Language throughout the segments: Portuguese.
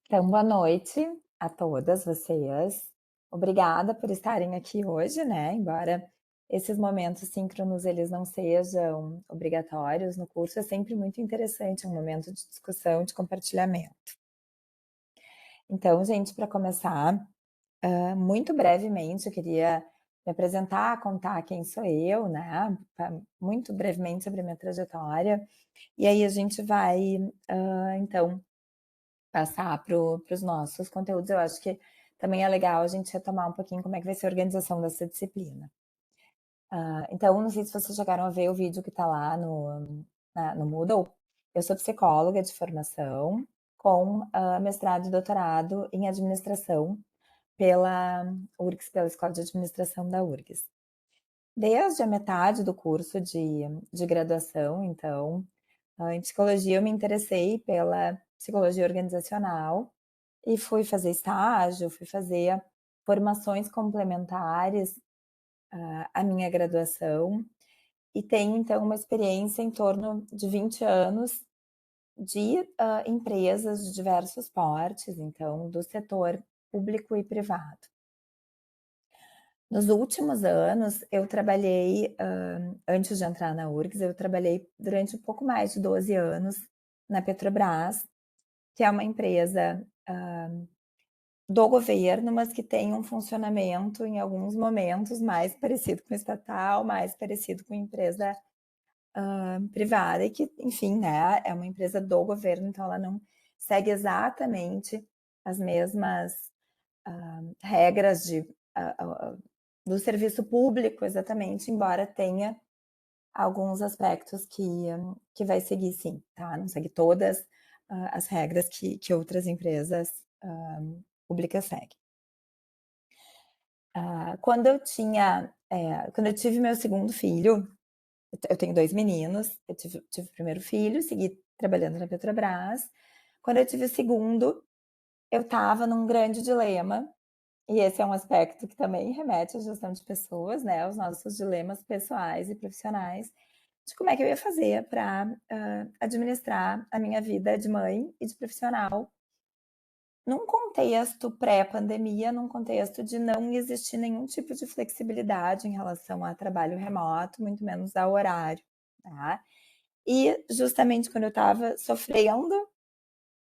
Então, boa noite a todas vocês. Obrigada por estarem aqui hoje, né, embora esses momentos síncronos eles não sejam obrigatórios no curso, é sempre muito interessante, é um momento de discussão, de compartilhamento. Então, gente, para começar, muito brevemente eu queria me apresentar, contar quem sou eu, né, muito brevemente sobre a minha trajetória, e aí a gente vai, então passar para os nossos conteúdos. Eu acho que também é legal a gente retomar um pouquinho como é que vai ser a organização dessa disciplina. Então, não sei se vocês chegaram a ver o vídeo que está lá no Moodle. Eu sou psicóloga de formação, com mestrado e doutorado em administração pela URGS, pela Escola de Administração da URGS. Desde a metade do curso de graduação, então, em psicologia eu me interessei pela psicologia organizacional e fui fazer estágio, fui fazer formações complementares à minha graduação e tenho então uma experiência em torno de 20 anos de empresas de diversos portes, então do setor público e privado. Nos últimos anos, eu trabalhei, antes de entrar na URGS, eu trabalhei durante um pouco mais de 12 anos na Petrobras, que é uma empresa do governo, mas que tem um funcionamento, em alguns momentos, mais parecido com estatal, mais parecido com empresa privada, e que, enfim, né, é uma empresa do governo, então ela não segue exatamente as mesmas regras do serviço público, exatamente, embora tenha alguns aspectos que vai seguir sim, tá? Não segue todas as regras que outras empresas públicas seguem. Quando eu tive meu segundo filho, eu tenho 2 meninos, eu tive o primeiro filho, segui trabalhando na Petrobras. Quando eu tive o segundo, eu estava num grande dilema, e esse é um aspecto que também remete à gestão de pessoas, né, os nossos dilemas pessoais e profissionais, de como é que eu ia fazer para administrar a minha vida de mãe e de profissional num contexto pré-pandemia, num contexto de não existir nenhum tipo de flexibilidade em relação a trabalho remoto, muito menos ao horário, tá. E justamente quando eu estava sofrendo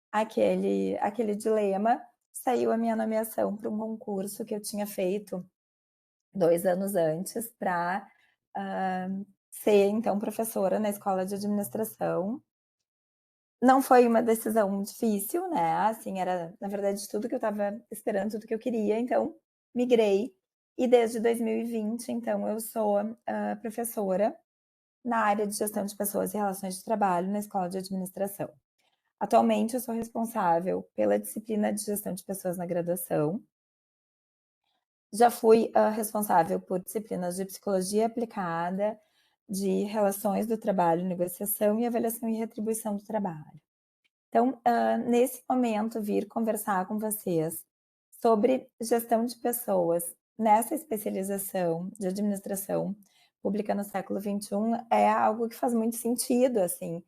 aquele dilema, saiu a minha nomeação para um concurso que eu tinha feito 2 anos antes para ser, então, professora na escola de administração. Não foi uma decisão difícil, né, assim, era, na verdade, tudo que eu estava esperando, tudo que eu queria, então migrei. E desde 2020, então, eu sou, professora na área de gestão de pessoas e relações de trabalho na escola de administração. Atualmente, eu sou responsável pela disciplina de gestão de pessoas na graduação. Já fui, responsável por disciplinas de psicologia aplicada, de relações do trabalho, negociação e avaliação e retribuição do trabalho. Então, nesse momento, vir conversar com vocês sobre gestão de pessoas nessa especialização de administração pública no século XXI é algo que faz muito sentido, assim,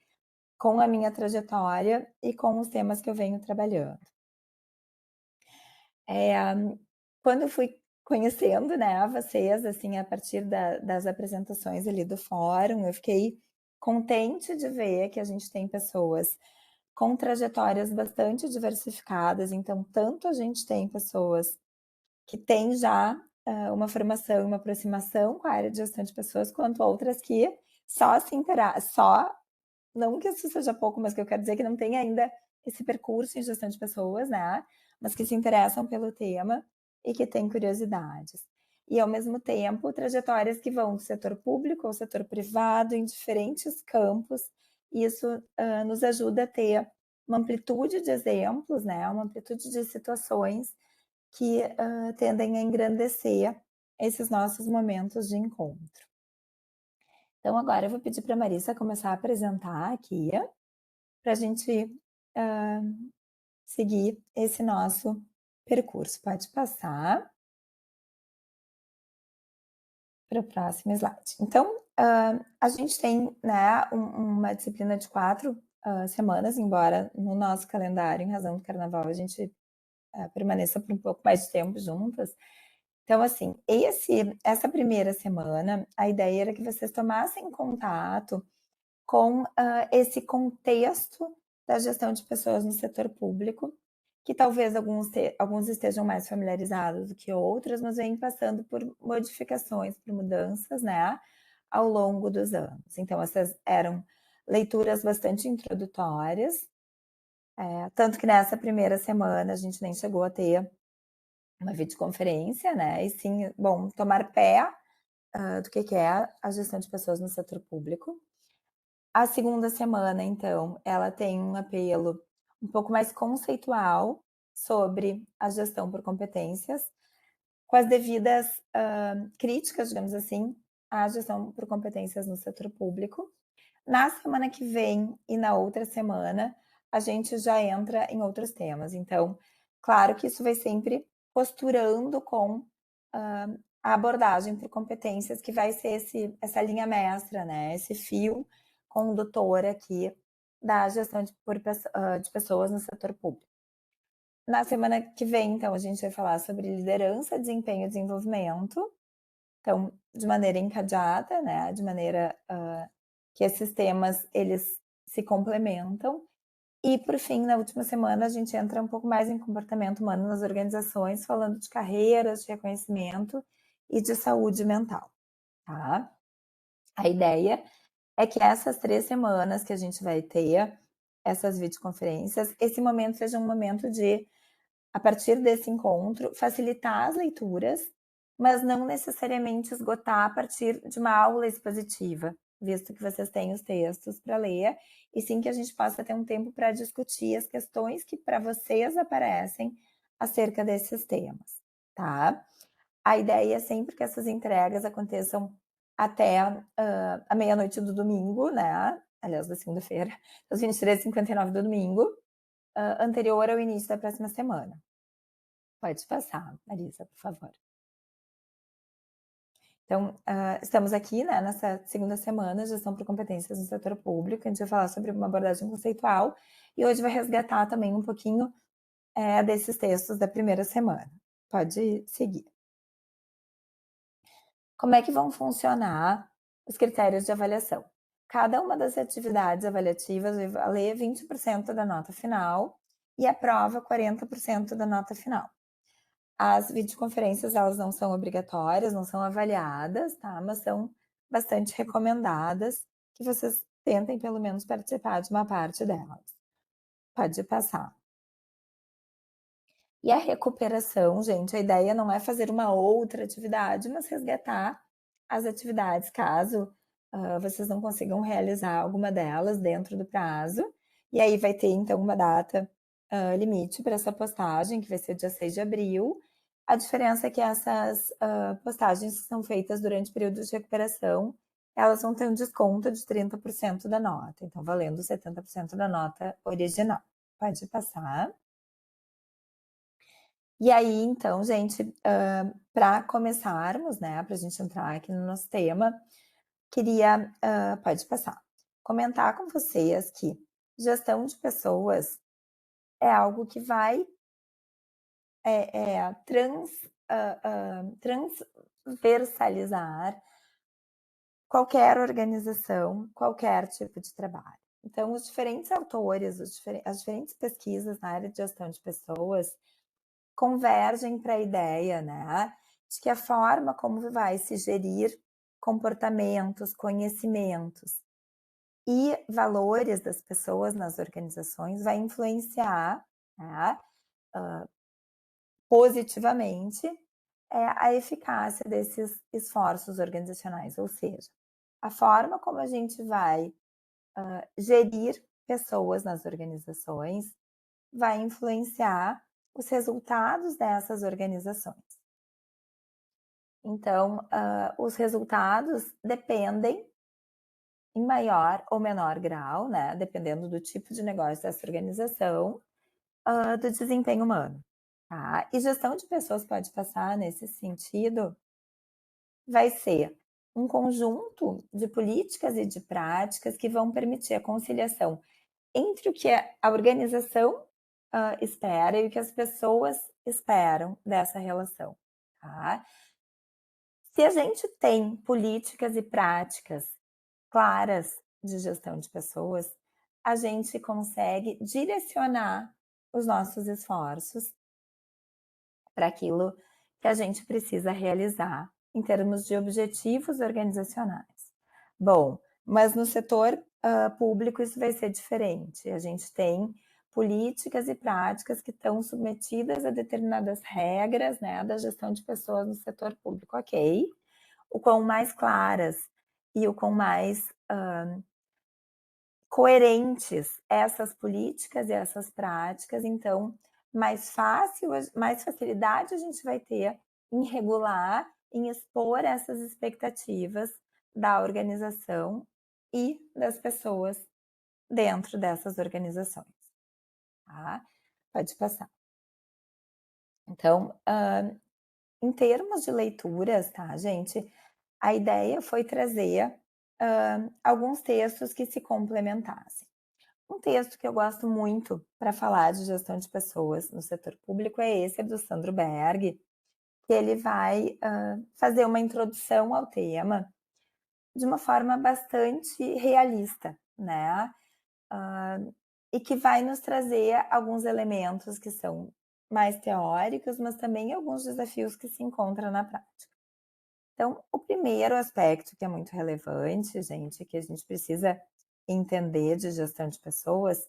com a minha trajetória e com os temas que eu venho trabalhando. Eh, Quando eu fui conhecendo, né, vocês, assim, a partir das apresentações ali do fórum, eu fiquei contente de ver que a gente tem pessoas com trajetórias bastante diversificadas, então tanto a gente tem pessoas que têm já, uma formação e uma aproximação com a área de gestão de pessoas, quanto outras que só não que isso seja pouco, mas que eu quero dizer que não tem ainda esse percurso em gestão de pessoas, né, mas que se interessam pelo tema e que têm curiosidades. E, ao mesmo tempo, trajetórias que vão do setor público ao setor privado, em diferentes campos, e isso, nos ajuda a ter uma amplitude de exemplos, né, uma amplitude de situações que, tendem a engrandecer esses nossos momentos de encontro. Então agora eu vou pedir para a Marissa começar a apresentar aqui, para a gente, hã, seguir esse nosso percurso. Pode passar para o próximo slide. Então, a gente tem, né, uma disciplina de 4 semanas, embora no nosso calendário, em razão do carnaval, a gente, permaneça por um pouco mais de tempo juntas. Então, assim, essa primeira semana, a ideia era que vocês tomassem contato com, esse contexto da gestão de pessoas no setor público, que talvez alguns estejam mais familiarizados do que outros, mas vêm passando por modificações, por mudanças, né, ao longo dos anos. Então essas eram leituras bastante introdutórias, tanto que nessa primeira semana a gente nem chegou a ter uma videoconferência, né, e sim, bom, tomar pé, do que é a gestão de pessoas no setor público. A segunda semana, então, ela tem um apelo um pouco mais conceitual sobre a gestão por competências, com as devidas, críticas, digamos assim, à gestão por competências no setor público. Na semana que vem e na outra semana, a gente já entra em outros temas. Então, claro que isso vai sempre costurando com, a abordagem por competências, que vai ser essa linha mestra, né, esse fio condutor aqui da gestão de pessoas no setor público. Na semana que vem, então, a gente vai falar sobre liderança, desempenho e desenvolvimento. Então, de maneira encadeada, né, de maneira, que esses temas eles se complementam. E por fim, na última semana, a gente entra um pouco mais em comportamento humano nas organizações, falando de carreiras, de reconhecimento e de saúde mental, tá? A ideia é que essas 3 semanas que a gente vai ter essas videoconferências, esse momento seja um momento de, a partir desse encontro, facilitar as leituras, mas não necessariamente esgotar a partir de uma aula expositiva, visto que vocês têm os textos para ler, e sim que a gente possa ter um tempo para discutir as questões que para vocês aparecem acerca desses temas, tá? A ideia é sempre que essas entregas aconteçam até, a meia-noite do domingo, né, aliás, da segunda-feira, às 23h59 do domingo, anterior ao início da próxima semana. Pode passar, Marisa, por favor. Então, estamos aqui, né, nessa segunda semana, gestão por competências no setor público, a gente vai falar sobre uma abordagem conceitual, e hoje vai resgatar também um pouquinho, desses textos da primeira semana. Pode seguir. Como é que vão funcionar os critérios de avaliação? Cada uma das atividades avaliativas vai valer 20% da nota final e a prova 40% da nota final. As videoconferências, elas não são obrigatórias, não são avaliadas, tá? Mas são bastante recomendadas, que vocês tentem pelo menos participar de uma parte delas. Pode passar. E a recuperação, gente, a ideia não é fazer uma outra atividade, mas resgatar as atividades, caso, vocês não consigam realizar alguma delas dentro do prazo. E aí vai ter, então, uma data, limite para essa postagem, que vai ser dia 6 de abril. A diferença é que essas, postagens que são feitas durante períodos de recuperação, elas vão ter um desconto de 30% da nota, então valendo 70% da nota original. Pode passar. E aí, então, gente, para começarmos, né, para a gente entrar aqui no nosso tema, queria, pode passar, comentar com vocês que gestão de pessoas é algo que vai, transversalizar qualquer organização, qualquer tipo de trabalho. Então, os diferentes autores, as diferentes pesquisas na área de gestão de pessoas convergem para a ideia, né, de que a forma como vai se gerir comportamentos, conhecimentos e valores das pessoas nas organizações vai influenciar, né, positivamente, a eficácia desses esforços organizacionais, ou seja, a forma como a gente vai, gerir pessoas nas organizações vai influenciar os resultados dessas organizações. Então, os resultados dependem, em maior ou menor grau, né, dependendo do tipo de negócio dessa organização, do desempenho humano, tá? E gestão de pessoas pode passar nesse sentido, vai ser um conjunto de políticas e de práticas que vão permitir a conciliação entre o que a organização, espera e o que as pessoas esperam dessa relação, tá. Se a gente tem políticas e práticas claras de gestão de pessoas, a gente consegue direcionar os nossos esforços para aquilo que a gente precisa realizar em termos de objetivos organizacionais. Bom, mas no setor, público isso vai ser diferente. A gente tem políticas e práticas que estão submetidas a determinadas regras, né, da gestão de pessoas no setor público, ok. O quão mais claras e o quão mais coerentes essas políticas e essas práticas, então mais facilidade a gente vai ter em regular, em expor essas expectativas da organização e das pessoas dentro dessas organizações, tá. Pode passar. Então, em termos de leituras, tá, gente, a ideia foi trazer, alguns textos que se complementassem. Um texto que eu gosto muito para falar de gestão de pessoas no setor público é esse do Sandro Berg, que ele vai, fazer uma introdução ao tema de uma forma bastante realista, né, e que vai nos trazer alguns elementos que são mais teóricos, mas também alguns desafios que se encontram na prática. Então, o primeiro aspecto que é muito relevante, gente, que a gente precisa entender de gestão de pessoas,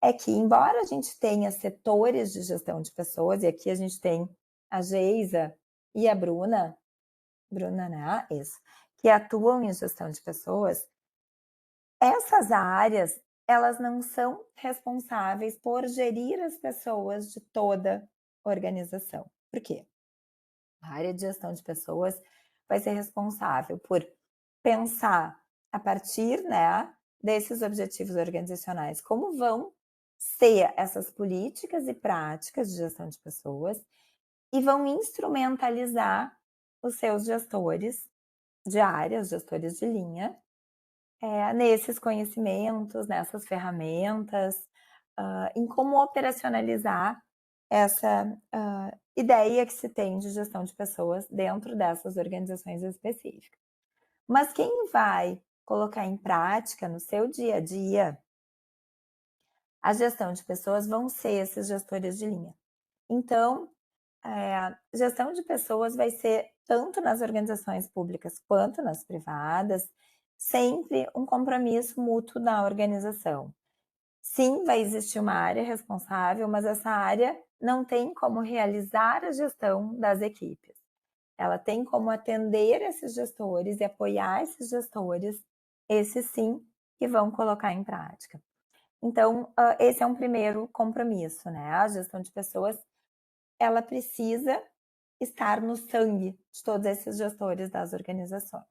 é que embora a gente tenha setores de gestão de pessoas, e aqui a gente tem a Geisa e a Bruna, né, isso, que atuam em gestão de pessoas, essas áreas, elas não são responsáveis por gerir as pessoas de toda organização. Por quê? A área de gestão de pessoas vai ser responsável por pensar a partir, né, desses objetivos organizacionais, como vão ser essas políticas e práticas de gestão de pessoas e vão instrumentalizar os seus gestores de área, os gestores de linha, nesses conhecimentos, nessas ferramentas, em como operacionalizar essa, ideia que se tem de gestão de pessoas dentro dessas organizações específicas. Mas quem vai colocar em prática no seu dia a dia a gestão de pessoas vão ser esses gestores de linha. Então, gestão de pessoas vai ser tanto nas organizações públicas quanto nas privadas, sempre um compromisso mútuo da organização. Sim, vai existir uma área responsável, mas essa área não tem como realizar a gestão das equipes. Ela tem como atender esses gestores e apoiar esses gestores, esses sim que vão colocar em prática. Então, esse é um primeiro compromisso, né? A gestão de pessoas, ela precisa estar no sangue de todos esses gestores das organizações.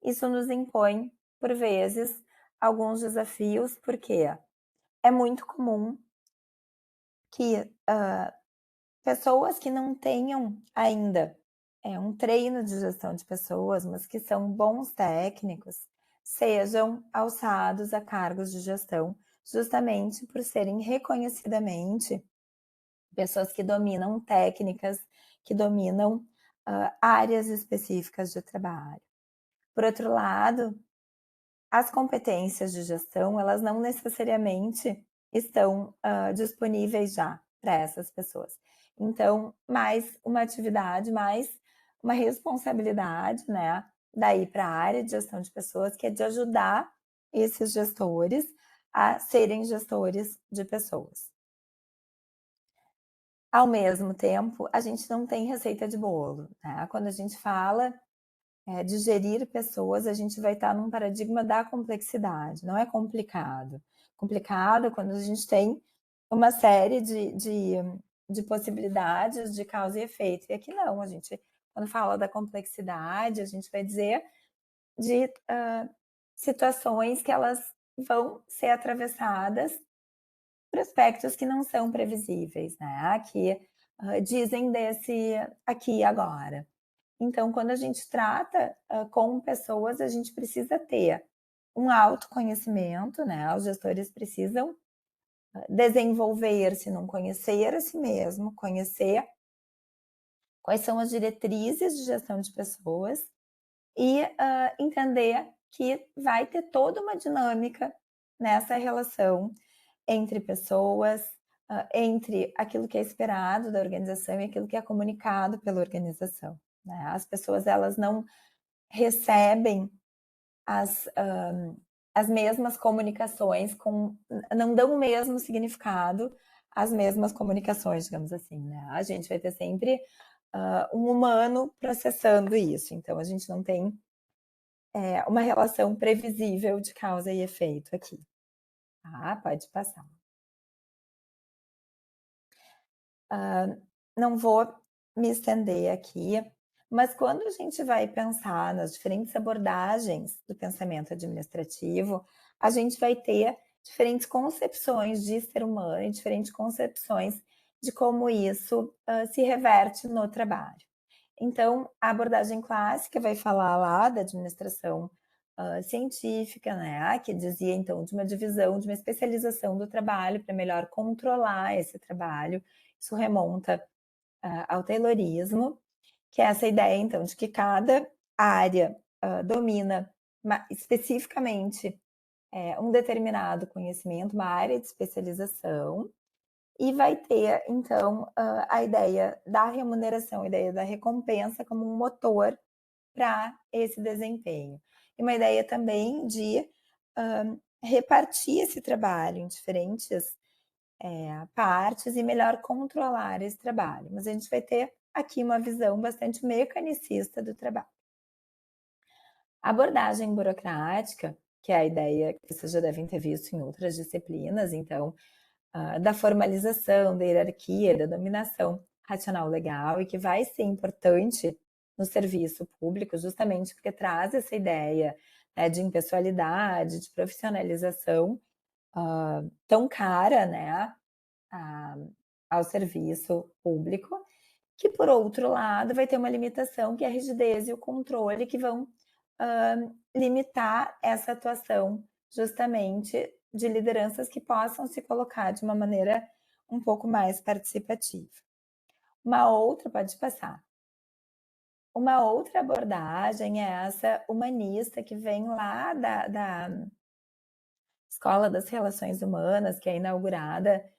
Isso nos impõe, por vezes, alguns desafios, porque é muito comum que pessoas que não tenham ainda um treino de gestão de pessoas, mas que são bons técnicos, sejam alçados a cargos de gestão, justamente por serem reconhecidamente pessoas que dominam técnicas, que dominam áreas específicas de trabalho. Por outro lado, as competências de gestão, elas não necessariamente estão, disponíveis já para essas pessoas. Então, mais uma atividade, mais uma responsabilidade, né, daí para a área de gestão de pessoas, que é de ajudar esses gestores a serem gestores de pessoas. Ao mesmo tempo, a gente não tem receita de bolo, né, quando a gente fala de gerir pessoas, a gente vai estar num paradigma da complexidade, não é complicado. Complicado quando a gente tem uma série de possibilidades de causa e efeito. E aqui não, a gente, quando fala da complexidade, a gente vai dizer de situações que elas vão ser atravessadas por aspectos que não são previsíveis, né? Que dizem desse aqui e agora. Então, quando a gente trata, com pessoas, a gente precisa ter um autoconhecimento, né, os gestores precisam desenvolver-se num conhecer a si mesmo, conhecer quais são as diretrizes de gestão de pessoas e, entender que vai ter toda uma dinâmica nessa relação entre pessoas, entre aquilo que é esperado da organização e aquilo que é comunicado pela organização, né. As pessoas elas não recebem as, as mesmas comunicações não dão o mesmo significado às mesmas comunicações, digamos assim, né. A gente vai ter sempre, um humano processando isso, então a gente não tem, uma relação previsível de causa e efeito aqui. Ah, pode passar. Não vou me estender aqui, mas quando a gente vai pensar nas diferentes abordagens do pensamento administrativo, a gente vai ter diferentes concepções de ser humano e diferentes concepções de como isso, se reverte no trabalho. Então, a abordagem clássica vai falar lá da administração, científica, né, que dizia então de uma divisão, de uma especialização do trabalho para melhor controlar esse trabalho. Isso remonta ao Taylorismo, que é essa ideia então de que cada área, domina especificamente, um determinado conhecimento, uma área de especialização, e vai ter então, a ideia da remuneração, a ideia da recompensa como um motor para esse desempenho. E uma ideia também de, repartir esse trabalho em diferentes, partes e melhor controlar esse trabalho. Mas a gente vai ter aqui uma visão bastante mecanicista do trabalho. A abordagem burocrática, que é a ideia que vocês já devem ter visto em outras disciplinas, então, da formalização, da hierarquia, da dominação racional legal e que vai ser importante no serviço público, justamente porque traz essa ideia, né, de impessoalidade, de profissionalização, tão cara, né, a ao serviço público, que por outro lado vai ter uma limitação que é a rigidez e o controle que vão, limitar essa atuação justamente de lideranças que possam se colocar de uma maneira um pouco mais participativa. Uma outra pode passar. Uma outra abordagem é essa humanista que vem lá da Escola das Relações Humanas, que é inaugurada,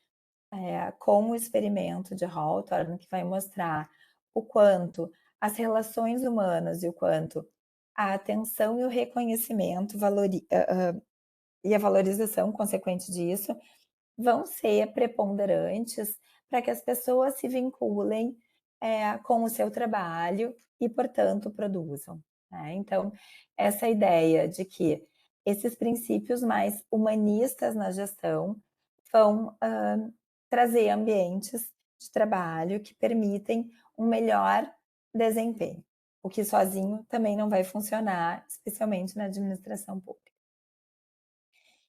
com o experimento de Hawthorne, que vai mostrar o quanto as relações humanas e o quanto a atenção e o reconhecimento e a valorização consequente disso vão ser preponderantes para que as pessoas se vinculem, com o seu trabalho e, portanto, produzam, né. Então, essa ideia de que esses princípios mais humanistas na gestão vão, trazer ambientes de trabalho que permitem um melhor desempenho, o que sozinho também não vai funcionar, especialmente na administração pública.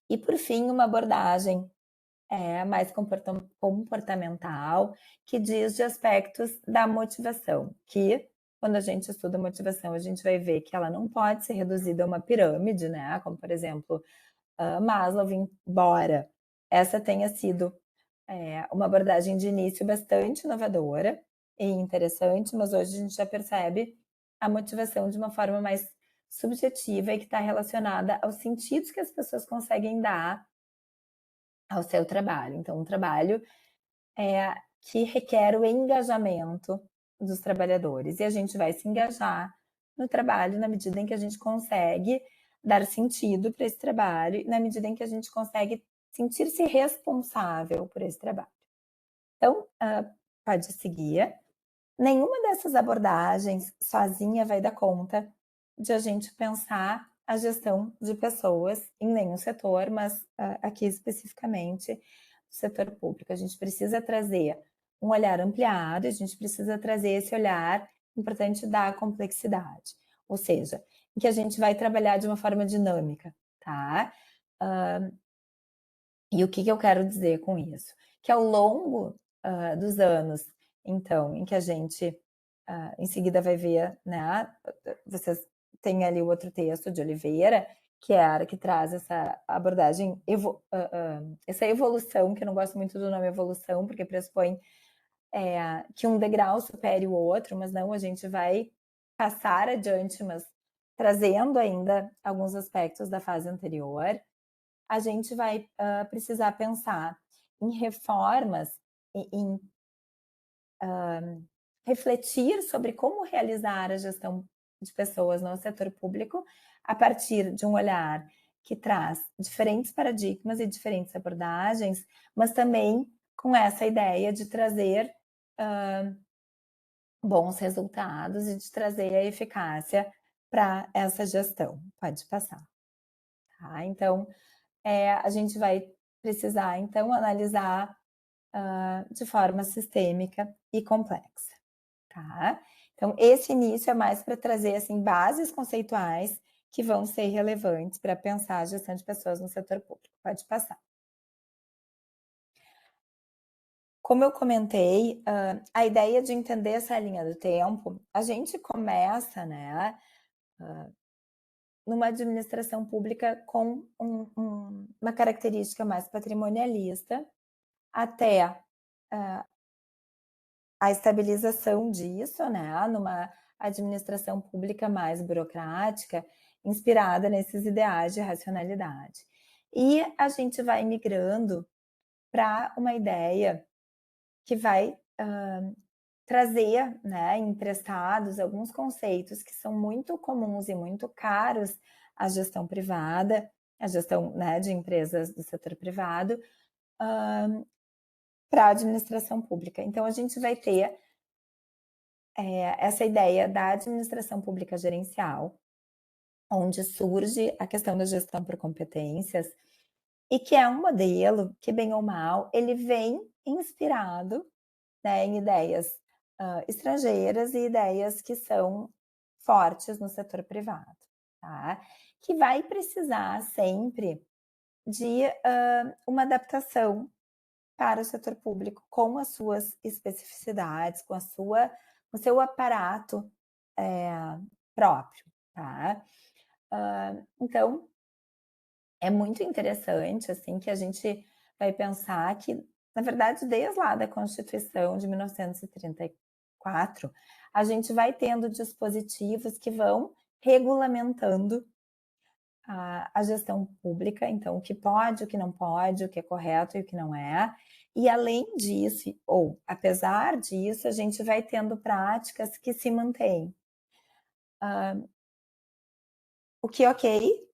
E, por fim, uma abordagem mais comportamental, que diz de aspectos da motivação, que quando a gente estuda motivação, a gente vai ver que ela não pode ser reduzida a uma pirâmide, né, como por exemplo, Maslow, embora essa tenha sido, uma abordagem de início bastante inovadora e interessante, mas hoje a gente já percebe a motivação de uma forma mais subjetiva e que está relacionada aos sentidos que as pessoas conseguem dar ao seu trabalho. Então, um trabalho que requer o engajamento dos trabalhadores. E a gente vai se engajar no trabalho na medida em que a gente consegue dar sentido para esse trabalho, e na medida em que a gente consegue sentir-se responsável por esse trabalho. Então, pode seguir. Nenhuma dessas abordagens sozinha vai dar conta de a gente pensar a gestão de pessoas em nenhum setor, mas aqui especificamente no setor público. A gente precisa trazer um olhar ampliado, a gente precisa trazer esse olhar importante da complexidade, ou seja, em que a gente vai trabalhar de uma forma dinâmica, tá? E o que que eu quero dizer com isso? Que ao longo, dos anos, então, em que a gente, em seguida vai ver, né, vocês têm ali o outro texto de Oliveira, que traz essa abordagem essa evolução, que eu não gosto muito do nome evolução, porque pressupõe, que um degrau supere o outro, mas não, a gente vai passar adiante, mas trazendo ainda alguns aspectos da fase anterior. A gente vai, precisar pensar em reformas e em refletir sobre como realizar a gestão de pessoas no setor público, a partir de um olhar que traz diferentes paradigmas e diferentes abordagens, mas também com essa ideia de trazer, bons resultados e de trazer a eficácia para essa gestão. Pode passar, tá. Então, a gente vai precisar, então, analisar, de forma sistêmica e complexa. Tá? Então, esse início é mais para trazer, assim, bases conceituais que vão ser relevantes para pensar a gestão de pessoas no setor público. Pode passar. Como eu comentei, a ideia de entender essa linha do tempo, a gente começa, né, numa administração pública com uma característica mais patrimonialista, até a estabilização disso, né, numa administração pública mais burocrática, inspirada nesses ideais de racionalidade. E a gente vai migrando para uma ideia que vai, trazer, né, emprestados alguns conceitos que são muito comuns e muito caros à gestão privada, à gestão, né, de empresas do setor privado, para a administração pública. Então a gente vai ter essa ideia da administração pública gerencial, onde surge a questão da gestão por competências, e que é um modelo que, bem ou mal, ele vem inspirado, né, em ideias, estrangeiras e ideias que são fortes no setor privado, tá? Que vai precisar sempre de, uma adaptação para o setor público, com as suas especificidades, com o seu aparato, próprio, tá. Então, é muito interessante, assim, que a gente vai pensar que, na verdade, desde lá da Constituição de 1934, a gente vai tendo dispositivos que vão regulamentando a gestão pública, então o que pode, o que não pode, o que é correto e o que não é. E além disso, ou apesar disso, a gente vai tendo práticas que se mantêm. O que, ok,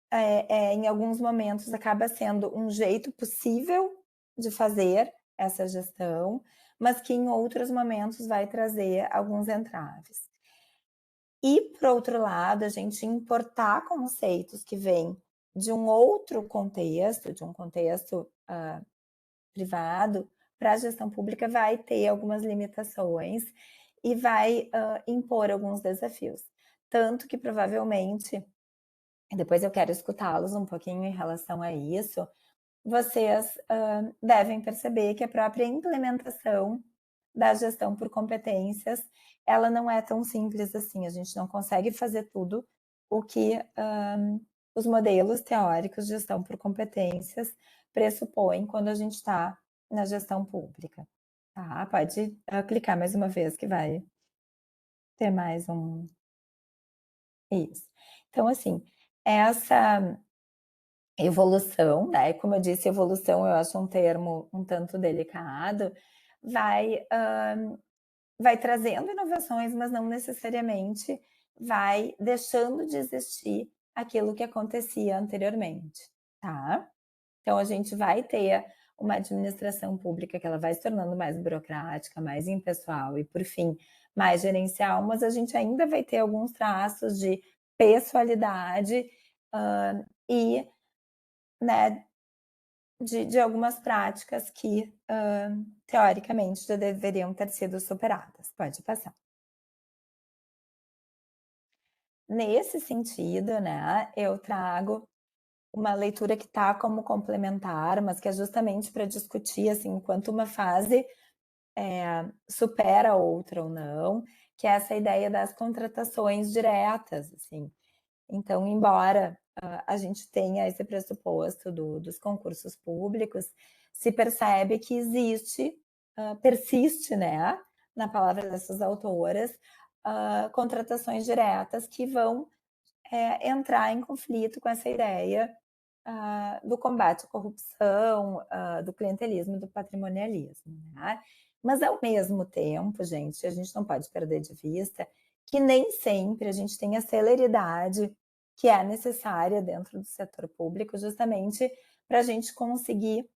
em alguns momentos acaba sendo um jeito possível de fazer essa gestão, mas que em outros momentos vai trazer alguns entraves. E, por outro lado, a gente importar conceitos que vêm de um outro contexto, de um contexto, privado, para a gestão pública vai ter algumas limitações e vai, impor alguns desafios. Tanto que provavelmente, e depois eu quero escutá-los um pouquinho em relação a isso, vocês, devem perceber que a própria implementação da gestão por competências, ela não é tão simples assim, a gente não consegue fazer tudo o que, os modelos teóricos de gestão por competências pressupõem quando a gente está na gestão pública, tá. Pode, clicar mais uma vez que vai ter mais um isso. Então assim, essa evolução, né, como eu disse, evolução eu acho um termo um tanto delicado, vai, vai trazendo inovações, mas não necessariamente vai deixando de existir aquilo que acontecia anteriormente, tá? Então a gente vai ter uma administração pública que ela vai se tornando mais burocrática, mais impessoal e, por fim, mais gerencial, mas a gente ainda vai ter alguns traços de pessoalidade, e, né, de algumas práticas que, teoricamente, já deveriam ter sido superadas. Pode passar. Nesse sentido, né, eu trago uma leitura que está como complementar, mas que é justamente para discutir, assim, enquanto uma fase, supera a outra ou não, que é essa ideia das contratações diretas, assim. Então, embora, a gente tenha esse pressuposto dos concursos públicos, se percebe que existe, persiste, né, na palavra dessas autoras, contratações diretas que vão, entrar em conflito com essa ideia, do combate à corrupção, do clientelismo e do patrimonialismo, né. Mas ao mesmo tempo, gente, a gente não pode perder de vista que nem sempre a gente tem a celeridade que é necessária dentro do setor público, justamente para a gente conseguir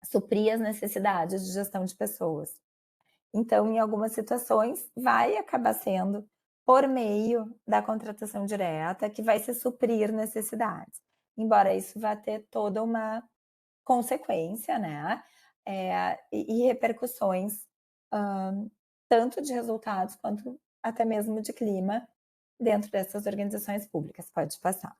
suprir as necessidades de gestão de pessoas. Então, em algumas situações, vai acabar sendo por meio da contratação direta que vai se suprir necessidades, embora isso vá ter toda uma consequência, né, e repercussões, hã, tanto de resultados quanto até mesmo de clima dentro dessas organizações públicas. Pode passar.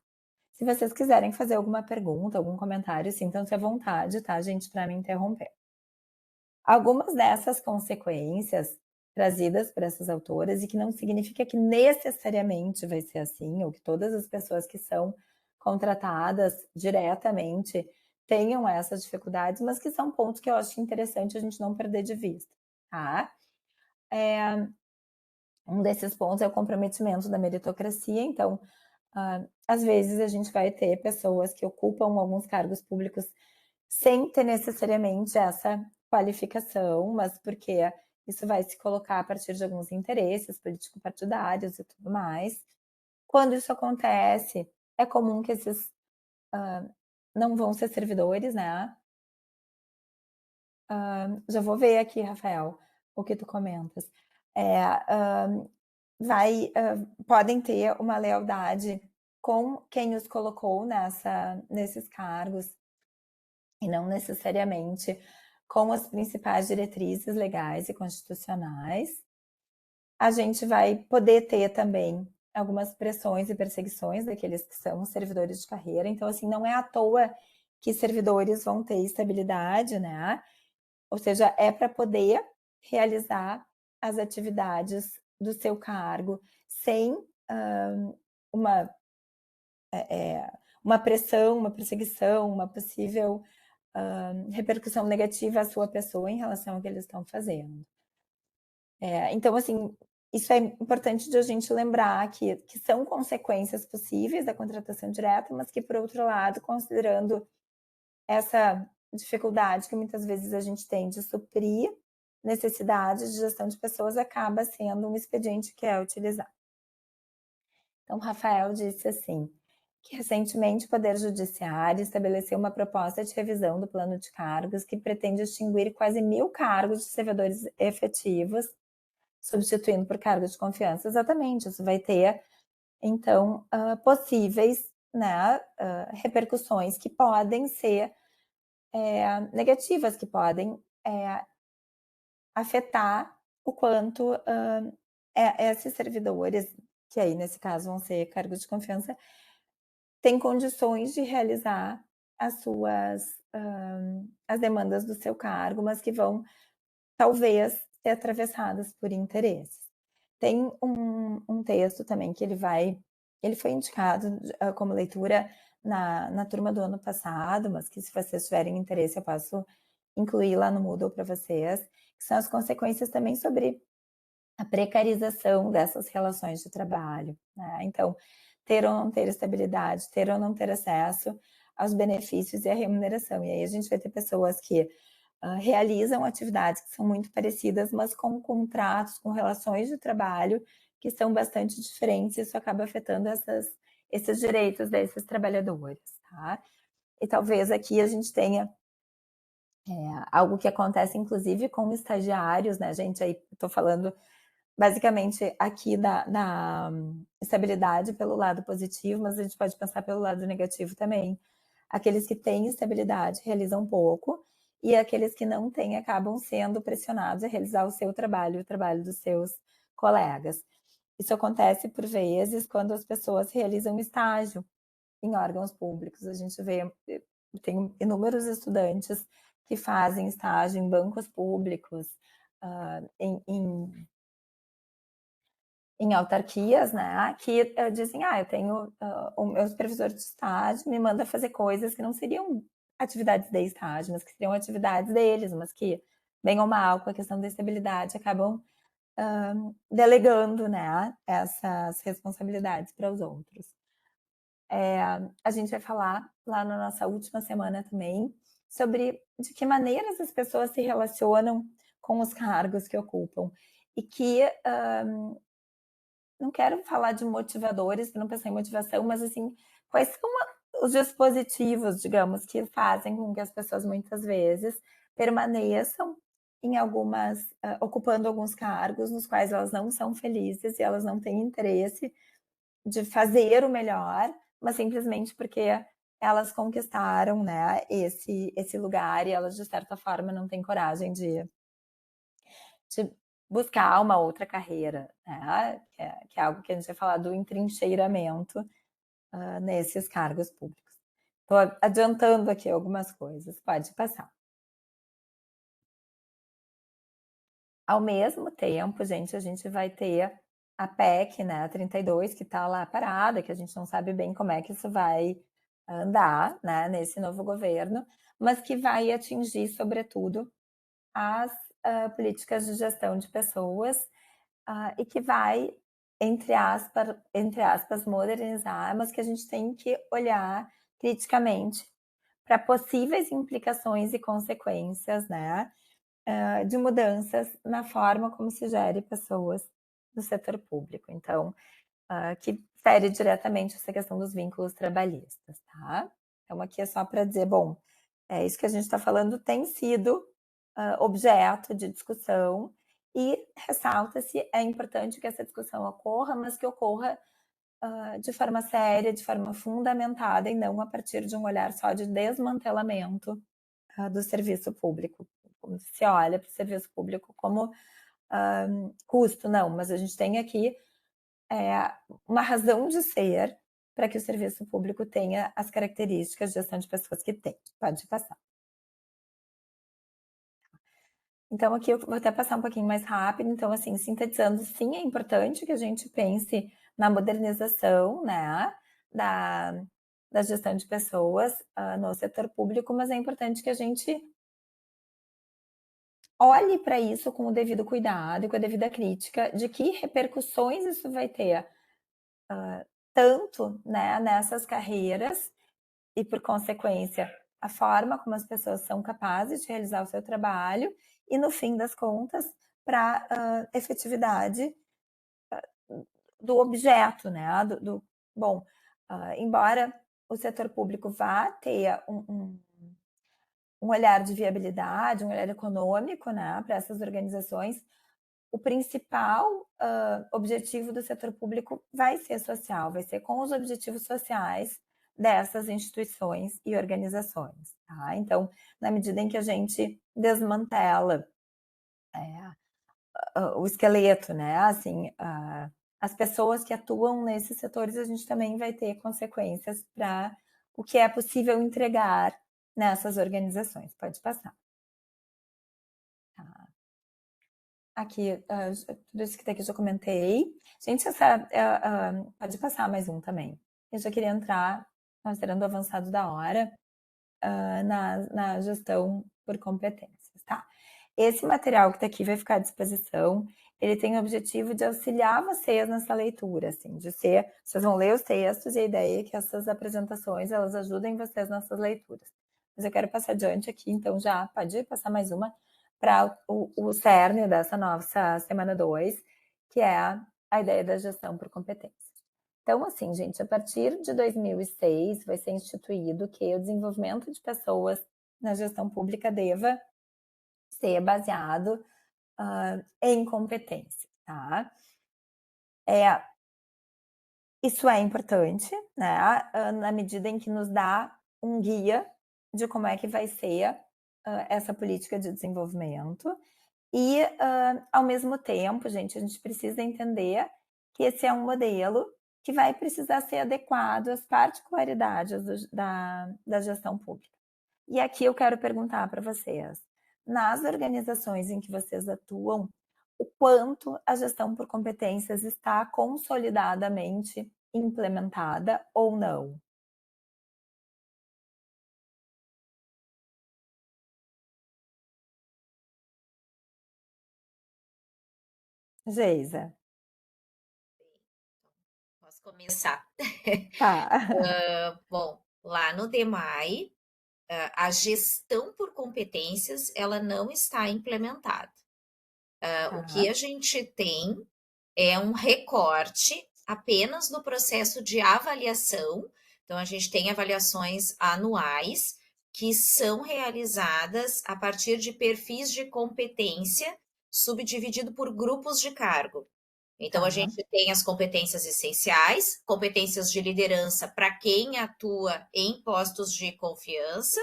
Se vocês quiserem fazer alguma pergunta, algum comentário, sintam-se à vontade, tá, gente, para me interromper. Algumas dessas consequências trazidas por essas autoras, e que não significa que necessariamente vai ser assim, ou que todas as pessoas que são contratadas diretamente tenham essas dificuldades, mas que são pontos que eu acho interessante a gente não perder de vista, tá? Um desses pontos é o comprometimento da meritocracia, então, às vezes a gente vai ter pessoas que ocupam alguns cargos públicos sem ter necessariamente essa qualificação, mas porque isso vai se colocar a partir de alguns interesses político-partidários e tudo mais. Quando isso acontece, é comum que esses, não vão ser servidores, né. Já vou ver aqui, Rafael, o que tu comentas. Podem ter uma lealdade com quem os colocou nesses cargos, e não necessariamente com as principais diretrizes legais e constitucionais. A gente vai poder ter também algumas pressões e perseguições daqueles que são servidores de carreira, então, assim, não é à toa que servidores vão ter estabilidade, né, ou seja, é para poder realizar as atividades do seu cargo sem, uma, uma pressão, uma perseguição, uma possível repercussão negativa à sua pessoa em relação ao que eles estão fazendo. Então, assim, isso é importante de a gente lembrar que são consequências possíveis da contratação direta, mas que, por outro lado, considerando essa dificuldade que muitas vezes a gente tem de suprir necessidades de gestão de pessoas, acaba sendo um expediente que é utilizado. Então, Rafael disse assim, que recentemente o Poder Judiciário estabeleceu uma proposta de revisão do plano de cargos que pretende extinguir quase 1.000 cargos de servidores efetivos, substituindo por cargos de confiança. Exatamente, isso vai ter, então, possíveis, né, repercussões que podem ser negativas, que podem afetar o quanto esses servidores, que aí nesse caso vão ser cargos de confiança, tem condições de realizar as suas, as demandas do seu cargo, mas que vão talvez ser atravessadas por interesses. Tem um texto também que ele foi indicado como leitura na turma do ano passado, mas que se vocês tiverem interesse eu posso incluir lá no Moodle para vocês, que são as consequências também sobre a precarização dessas relações de trabalho, né. Então, ter ou não ter estabilidade, ter ou não ter acesso aos benefícios e à remuneração. E aí a gente vai ter pessoas que, realizam atividades que são muito parecidas, mas com contratos, com relações de trabalho que são bastante diferentes, e isso acaba afetando esses direitos desses trabalhadores, tá. E talvez aqui a gente tenha, algo que acontece inclusive com estagiários, né, gente, aí estou falando basicamente, aqui da estabilidade pelo lado positivo, mas a gente pode pensar pelo lado negativo também. Aqueles que têm estabilidade realizam pouco, e aqueles que não têm acabam sendo pressionados a realizar o seu trabalho e o trabalho dos seus colegas. Isso acontece por vezes quando as pessoas realizam estágio em órgãos públicos. A gente vê, tem inúmeros estudantes que fazem estágio em bancos públicos, em em autarquias, né, que dizem: "Ah, eu tenho o meu supervisor de estágio me manda fazer coisas que não seriam atividades de estágio, mas que seriam atividades deles, mas que, bem ou mal, com a questão da estabilidade, acabam delegando, né, essas responsabilidades para os outros." A gente vai falar lá na nossa última semana também sobre de que maneiras as pessoas se relacionam com os cargos que ocupam e que não quero falar de motivadores, para não pensar em motivação, mas assim, quais são os dispositivos, digamos, que fazem com que as pessoas muitas vezes permaneçam em algumas, ocupando alguns cargos nos quais elas não são felizes e elas não têm interesse de fazer o melhor, mas simplesmente porque elas conquistaram, né, esse lugar e elas de certa forma não têm coragem de buscar uma outra carreira, né, que é algo que a gente vai falar do entrincheiramento, nesses cargos públicos. Estou adiantando aqui algumas coisas, pode passar. Ao mesmo tempo, gente, a gente vai ter a PEC, né, a 32, que está lá parada, que a gente não sabe bem como é que isso vai andar, né, nesse novo governo, mas que vai atingir, sobretudo, as políticas de gestão de pessoas, e que vai, entre aspas, modernizar, mas que a gente tem que olhar criticamente para possíveis implicações e consequências, né, de mudanças na forma como se gere pessoas no setor público. Então, que fere diretamente essa questão dos vínculos trabalhistas, tá? Então, aqui é só para dizer, bom, isso que a gente está falando tem sido objeto de discussão e ressalta-se, é importante que essa discussão ocorra, mas que ocorra de forma séria, de forma fundamentada e não a partir de um olhar só de desmantelamento do serviço público. Como se olha para o serviço público como custo, não, mas a gente tem aqui uma razão de ser para que o serviço público tenha as características de gestão de pessoas que tem. Pode passar. Então, aqui eu vou até passar um pouquinho mais rápido. Então, assim, sintetizando, sim, é importante que a gente pense na modernização, né, da, da gestão de pessoas no setor público, mas é importante que a gente olhe para isso com o devido cuidado e com a devida crítica de que repercussões isso vai ter, tanto, né, nessas carreiras e, por consequência, a forma como as pessoas são capazes de realizar o seu trabalho e, no fim das contas, para a efetividade do objeto, né? Bom, embora o setor público vá ter um olhar de viabilidade, um olhar econômico, né, para essas organizações, o principal objetivo do setor público vai ser social, vai ser com os objetivos sociais dessas instituições e organizações, tá? Então, na medida em que a gente desmantela o esqueleto, né, assim, as pessoas que atuam nesses setores, a gente também vai ter consequências para o que é possível entregar nessas organizações. Pode passar. Tá. Aqui, tudo isso que está aqui eu já comentei. Gente, pode passar mais um também. Eu já queria entrar, considerando o avançado da hora, na gestão por competências, tá? Esse material que está aqui vai ficar à disposição. Ele tem o objetivo de auxiliar vocês nessa leitura, assim, vocês vão ler os textos e a ideia é que essas apresentações, elas ajudem vocês nessas leituras. Mas eu quero passar adiante aqui, então já pode passar mais uma para o cerne dessa nossa semana 2, que é a ideia da gestão por competência. Então, assim, gente, a partir de 2006 vai ser instituído que o desenvolvimento de pessoas na gestão pública deva ser baseado em competência, tá? Isso é importante, né? Na medida em que nos dá um guia de como é que vai ser essa política de desenvolvimento. E, ao mesmo tempo, gente, a gente precisa entender que esse é um modelo que vai precisar ser adequado às particularidades da gestão pública. E aqui eu quero perguntar para vocês: nas organizações em que vocês atuam, o quanto a gestão por competências está consolidadamente implementada ou não? Geisa. Posso começar. Tá. Bom, lá no DEMAI, a gestão por competências, ela não está implementada. O que Tá. a gente tem é um recorte apenas no processo de avaliação. Então, a gente tem avaliações anuais que são realizadas a partir de perfis de competência, subdividido por grupos de cargo. Então, a Tá. gente tem as competências essenciais, competências de liderança para quem atua em postos de confiança,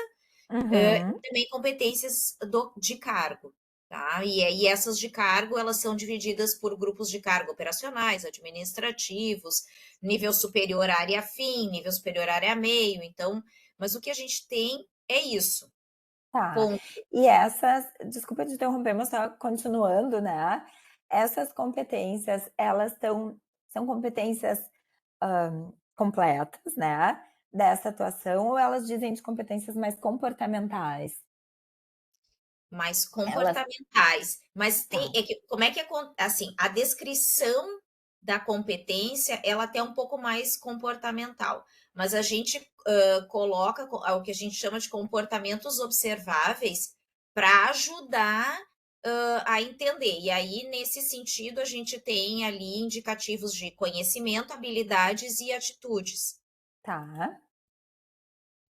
e Uhum. também competências de cargo, tá? E aí essas de cargo, elas são divididas por grupos de cargo operacionais, administrativos, nível superior à área fim, nível superior à área meio, então, mas o que a gente tem é isso, Tá. ponto. E essas desculpa te interromper, mas só continuando, né, essas competências, elas são competências, completas, né, dessa atuação ou elas dizem de competências mais comportamentais? Mais Elas comportamentais, mas tem tá, é que como é que assim, a descrição da competência, ela até é um pouco mais comportamental, mas a gente, coloca o que a gente chama de comportamentos observáveis para ajudar, a entender. E aí, nesse sentido, a gente tem ali indicativos de conhecimento, habilidades e atitudes. tá,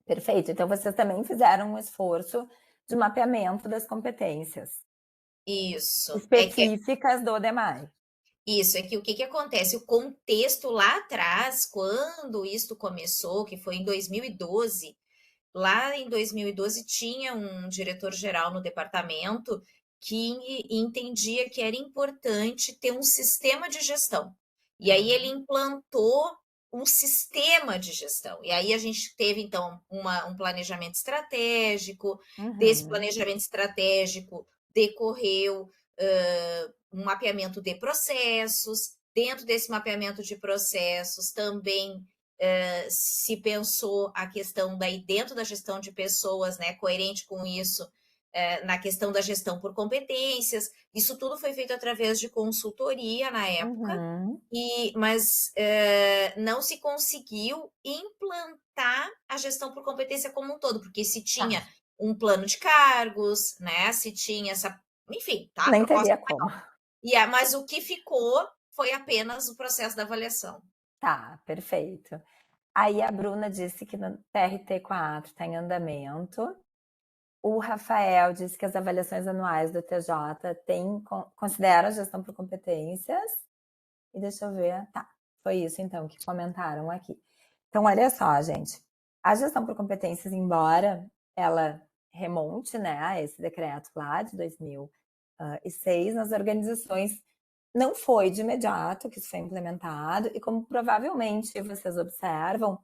perfeito. Então vocês também fizeram um esforço de mapeamento das competências Isso. É que específicas do DEMAI. Isso, é que o que que acontece, o contexto lá atrás, quando isto começou, que foi em 2012, lá em 2012 tinha um diretor-geral no departamento que entendia que era importante ter um sistema de gestão. E aí ele Tá. implantou um sistema de gestão. E aí a gente teve, então, um planejamento estratégico, desse Uhum. planejamento estratégico decorreu um mapeamento de processos. Dentro desse mapeamento de processos, também se pensou a questão daí dentro da gestão de pessoas, né, coerente com isso, na questão da gestão por competências. Isso tudo foi feito através de consultoria na época, Uhum. mas não se conseguiu implantar a gestão por competência como um todo, porque se Tá. tinha um plano de cargos, né? Se tinha essa, enfim, tá? A Nem proposta. teria como. Mas o que ficou foi apenas o processo da avaliação. Tá, perfeito. Aí a Bruna disse que no TRT4 está em andamento. O Rafael disse que as avaliações anuais do TJ consideram a gestão por competências. E deixa eu ver. Tá, foi isso então que comentaram aqui. Então, olha só, gente. A gestão por competências, embora ela remonte, né, a esse decreto lá de 2006, nas organizações não foi de imediato que isso foi implementado, e como provavelmente vocês observam,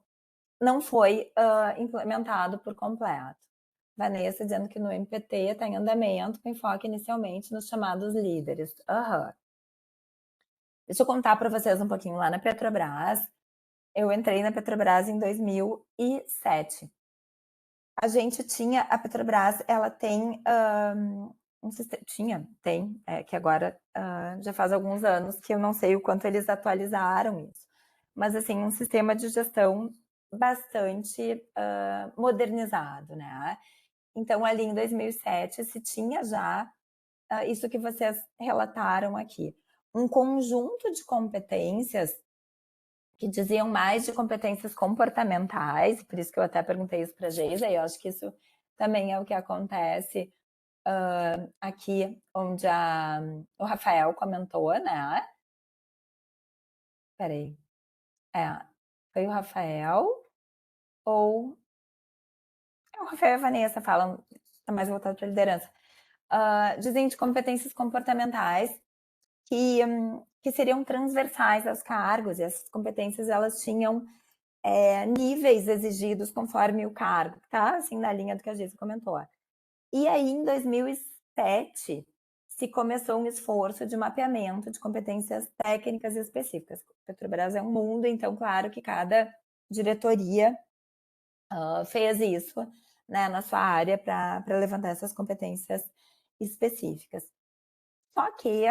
não foi implementado por completo. Vanessa dizendo que no MPT está em andamento, com enfoque inicialmente nos chamados líderes. Uhum. Deixa eu contar para vocês um pouquinho lá na Petrobras. Eu entrei na Petrobras em 2007. A gente tinha, a Petrobras, ela tem um sistema, tem, que agora já faz alguns anos que eu não sei o quanto eles atualizaram isso, mas assim, um sistema de gestão bastante modernizado, né? Então, ali em 2007, se tinha já isso que vocês relataram aqui, um conjunto de competências que diziam mais de competências comportamentais, por isso que eu até perguntei isso para a Geisa, e eu acho que isso também é o que acontece aqui, onde o Rafael comentou, né? Peraí, foi o Rafael ou o Rafael e a Vanessa falam, está mais voltado para a liderança. Dizem de competências comportamentais que seriam transversais aos cargos, e essas competências elas tinham níveis exigidos conforme o cargo, tá? Assim, na linha do que a Geisa comentou. E aí, em 2007, se começou um esforço de mapeamento de competências técnicas específicas. Petrobras é um mundo, então claro que cada diretoria fez isso, né, na sua área para levantar essas competências específicas. Só que,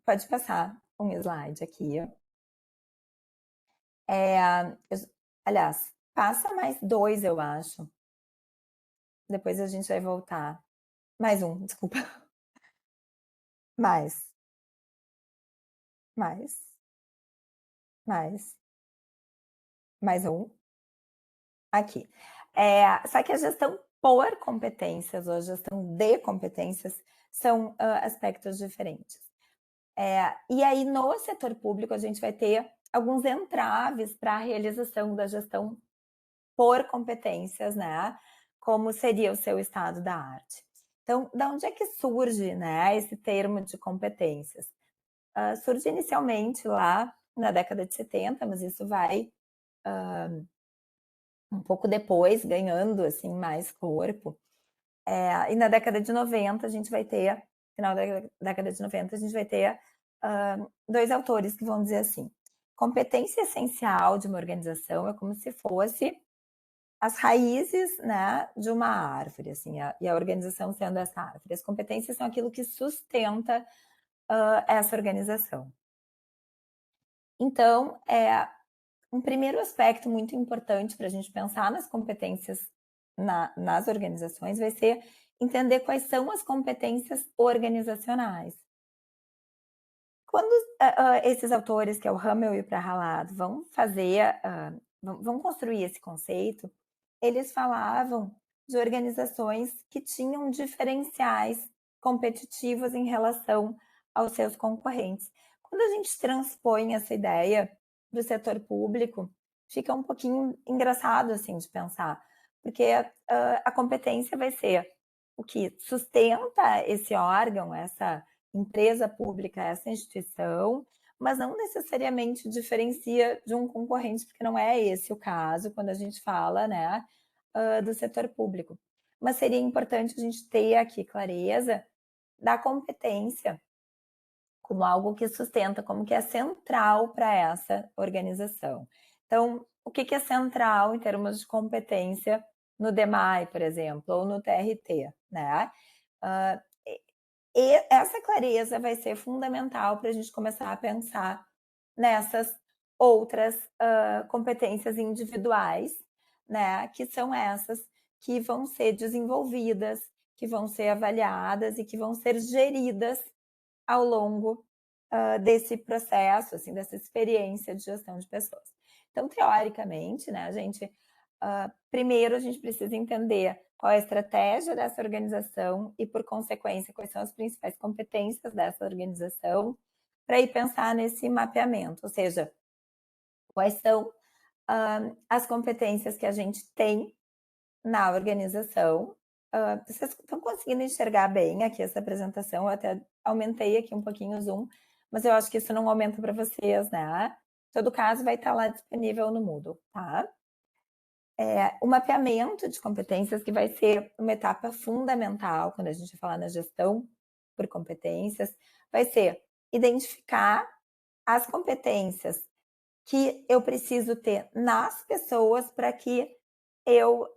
pode passar um slide aqui. Aliás, passa mais 2, eu acho. Depois a gente vai voltar. Mais um, desculpa. Mais. Mais. Mais. Mais um. Aqui. Só que a gestão por competências ou a gestão de competências são aspectos diferentes. E aí, no setor público, a gente vai ter alguns entraves para a realização da gestão por competências, né? Como seria o seu estado da arte. Então, da onde é que surge, né, esse termo de competências? Surge inicialmente lá na década de 70, mas isso vai um pouco depois, ganhando assim mais corpo. E na década de 90 a gente vai ter, final da década de 90, a gente vai ter 2 autores que vão dizer assim: competência essencial de uma organização é como se fosse as raízes, né, de uma árvore, assim, e a organização sendo essa árvore. As competências são aquilo que sustenta essa organização. Então, um primeiro aspecto muito importante para a gente pensar nas competências nas organizações vai ser entender quais são as competências organizacionais. Quando esses autores, que é o Hamel e o Prahalad, vão fazer, vão construir esse conceito, eles falavam de organizações que tinham diferenciais competitivos em relação aos seus concorrentes. Quando a gente transpõe essa ideia para o setor público, fica um pouquinho engraçado assim de pensar, porque a competência vai ser o que sustenta esse órgão, essa empresa pública, essa instituição, mas não necessariamente diferencia de um concorrente, porque não é esse o caso quando a gente fala, né, do setor público. Mas seria importante a gente ter aqui clareza da competência como algo que sustenta, como que é central para essa organização. Então, o que é central em termos de competência no DEMAI, por exemplo, ou no TRT, né? E essa clareza vai ser fundamental para a gente começar a pensar nessas outras competências individuais, né? Que são essas que vão ser desenvolvidas, que vão ser avaliadas e que vão ser geridas ao longo desse processo, assim, dessa experiência de gestão de pessoas. Então, teoricamente, né, a gente primeiro a gente precisa entender qual é a estratégia dessa organização e, por consequência, quais são as principais competências dessa organização, para ir pensar nesse mapeamento, ou seja, quais são as competências que a gente tem na organização. Vocês estão conseguindo enxergar bem aqui essa apresentação? Eu até aumentei aqui um pouquinho o zoom, mas eu acho que isso não aumenta para vocês, né? Em todo caso, vai estar lá disponível no Moodle, tá? O mapeamento de competências, que vai ser uma etapa fundamental quando a gente falar na gestão por competências, vai ser identificar as competências que eu preciso ter nas pessoas para que eu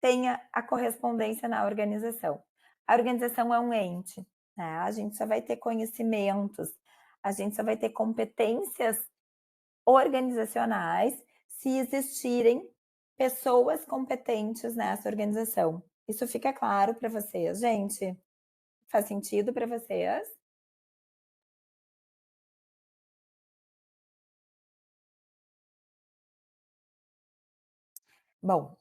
tenha a correspondência na organização. A organização é um ente, né? A gente só vai ter conhecimentos, a gente só vai ter competências organizacionais se existirem pessoas competentes nessa organização. Isso fica claro para vocês, gente? Faz sentido para vocês? Bom,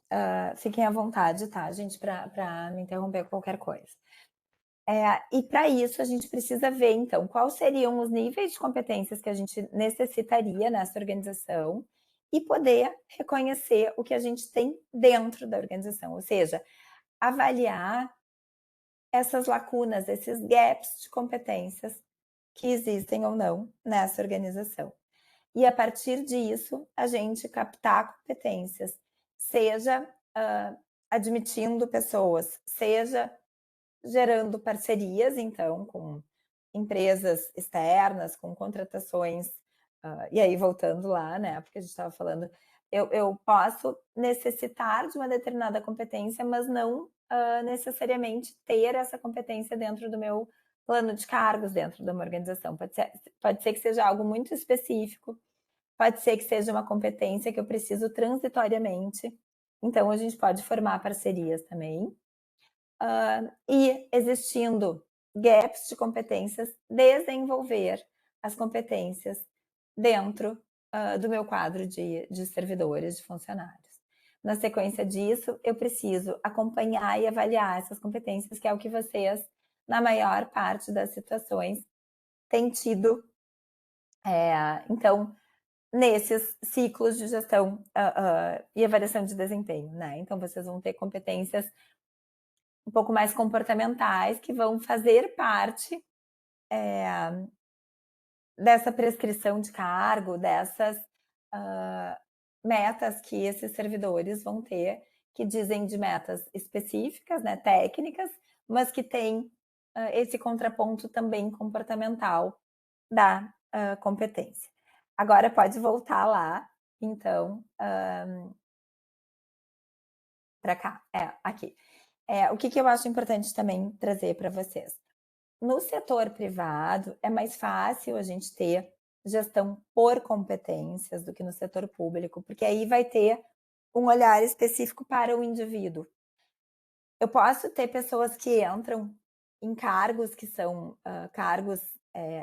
fiquem à vontade, tá, gente, para me interromper qualquer coisa. E para isso a gente precisa ver, então, quais seriam os níveis de competências que a gente necessitaria nessa organização e poder reconhecer o que a gente tem dentro da organização, ou seja, avaliar essas lacunas, esses gaps de competências que existem ou não nessa organização. E a partir disso, a gente captar competências, seja admitindo pessoas, seja gerando parcerias, então, com empresas externas, com contratações, e aí voltando lá, né, porque a gente estava falando, eu posso necessitar de uma determinada competência, mas não, necessariamente ter essa competência dentro do meu plano de cargos, dentro de uma organização. Pode ser que seja algo muito específico, pode ser que seja uma competência que eu preciso transitoriamente, então a gente pode formar parcerias também. E existindo gaps de competências, desenvolver as competências dentro, do meu quadro de servidores, de funcionários. Na sequência disso, eu preciso acompanhar e avaliar essas competências, que é o que vocês, na maior parte das situações, têm tido. Então, nesses ciclos de gestão, e avaliação de desempenho, né? Então, vocês vão ter competências um pouco mais comportamentais, que vão fazer parte dessa prescrição de cargo, dessas metas que esses servidores vão ter, que dizem de metas específicas, né, técnicas, mas que tem esse contraponto também comportamental da competência. Agora pode voltar lá, então, para cá, aqui. O que eu acho importante também trazer para vocês? No setor privado, é mais fácil a gente ter gestão por competências do que no setor público, porque aí vai ter um olhar específico para o indivíduo. Eu posso ter pessoas que entram em cargos que são cargos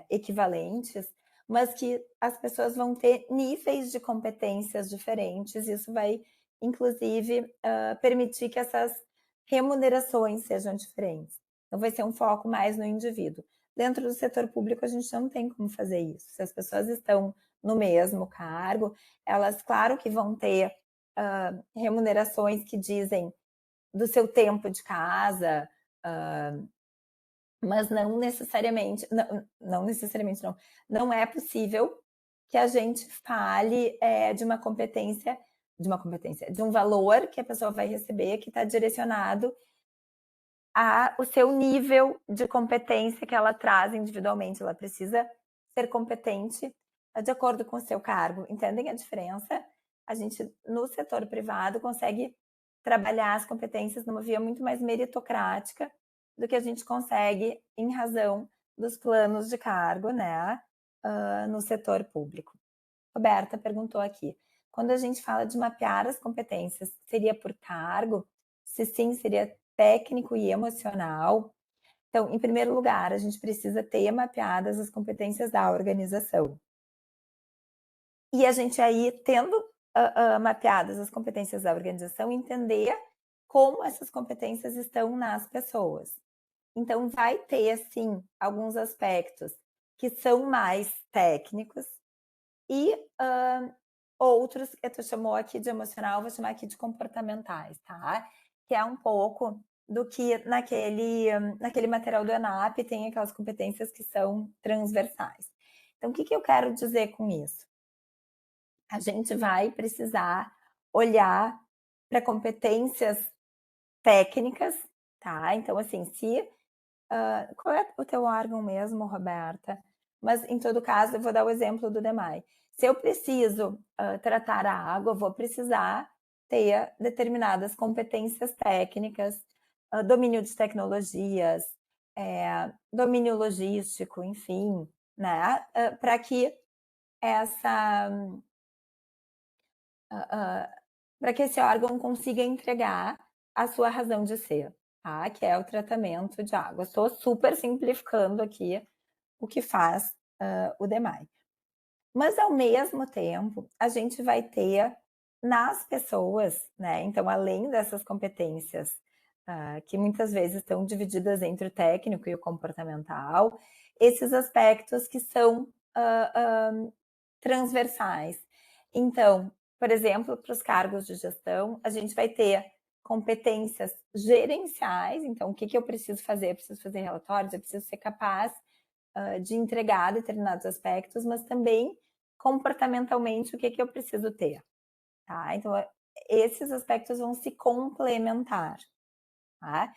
equivalentes, mas que as pessoas vão ter níveis de competências diferentes. Isso vai, inclusive, permitir que essas remunerações sejam diferentes. Então, vai ser um foco mais no indivíduo. Dentro do setor público, a gente não tem como fazer isso. Se as pessoas estão no mesmo cargo, elas, claro que vão ter remunerações que dizem do seu tempo de casa, mas não necessariamente, não necessariamente não, não é possível que a gente fale de um valor que a pessoa vai receber que está direcionado ao seu nível de competência que ela traz individualmente. Ela precisa ser competente de acordo com o seu cargo. Entendem a diferença? A gente, no setor privado, consegue trabalhar as competências numa via muito mais meritocrática do que a gente consegue em razão dos planos de cargo, né, no setor público. Roberta perguntou aqui, quando a gente fala de mapear as competências, seria por cargo? Se sim, seria técnico e emocional? Então, em primeiro lugar, a gente precisa ter mapeadas as competências da organização. E a gente aí, tendo mapeadas as competências da organização, entender como essas competências estão nas pessoas. Então, vai ter, sim, alguns aspectos que são mais técnicos e outros que tu chamou aqui de emocional, vou chamar aqui de comportamentais, tá? Que é um pouco do que naquele material do ENAP tem aquelas competências que são transversais. Então, o que eu quero dizer com isso? A gente vai precisar olhar para competências técnicas, tá? Então, assim, qual é o teu órgão mesmo, Roberta? Mas, em todo caso, eu vou dar o exemplo do DEMAI. Se eu preciso tratar a água, eu vou precisar ter determinadas competências técnicas, domínio de tecnologias, domínio logístico, enfim, né? Para que essa para que esse órgão consiga entregar a sua razão de ser, tá? Que é o tratamento de água. Estou super simplificando aqui o que faz o DEMAI. Mas, ao mesmo tempo, a gente vai ter nas pessoas, né? Então, além dessas competências que muitas vezes estão divididas entre o técnico e o comportamental, esses aspectos que são transversais. Então, por exemplo, para os cargos de gestão, a gente vai ter competências gerenciais. Então, o que eu preciso fazer? Eu preciso fazer relatórios, eu preciso ser capaz de entregar determinados aspectos, mas também comportamentalmente o que eu preciso ter, tá? Então, esses aspectos vão se complementar, tá?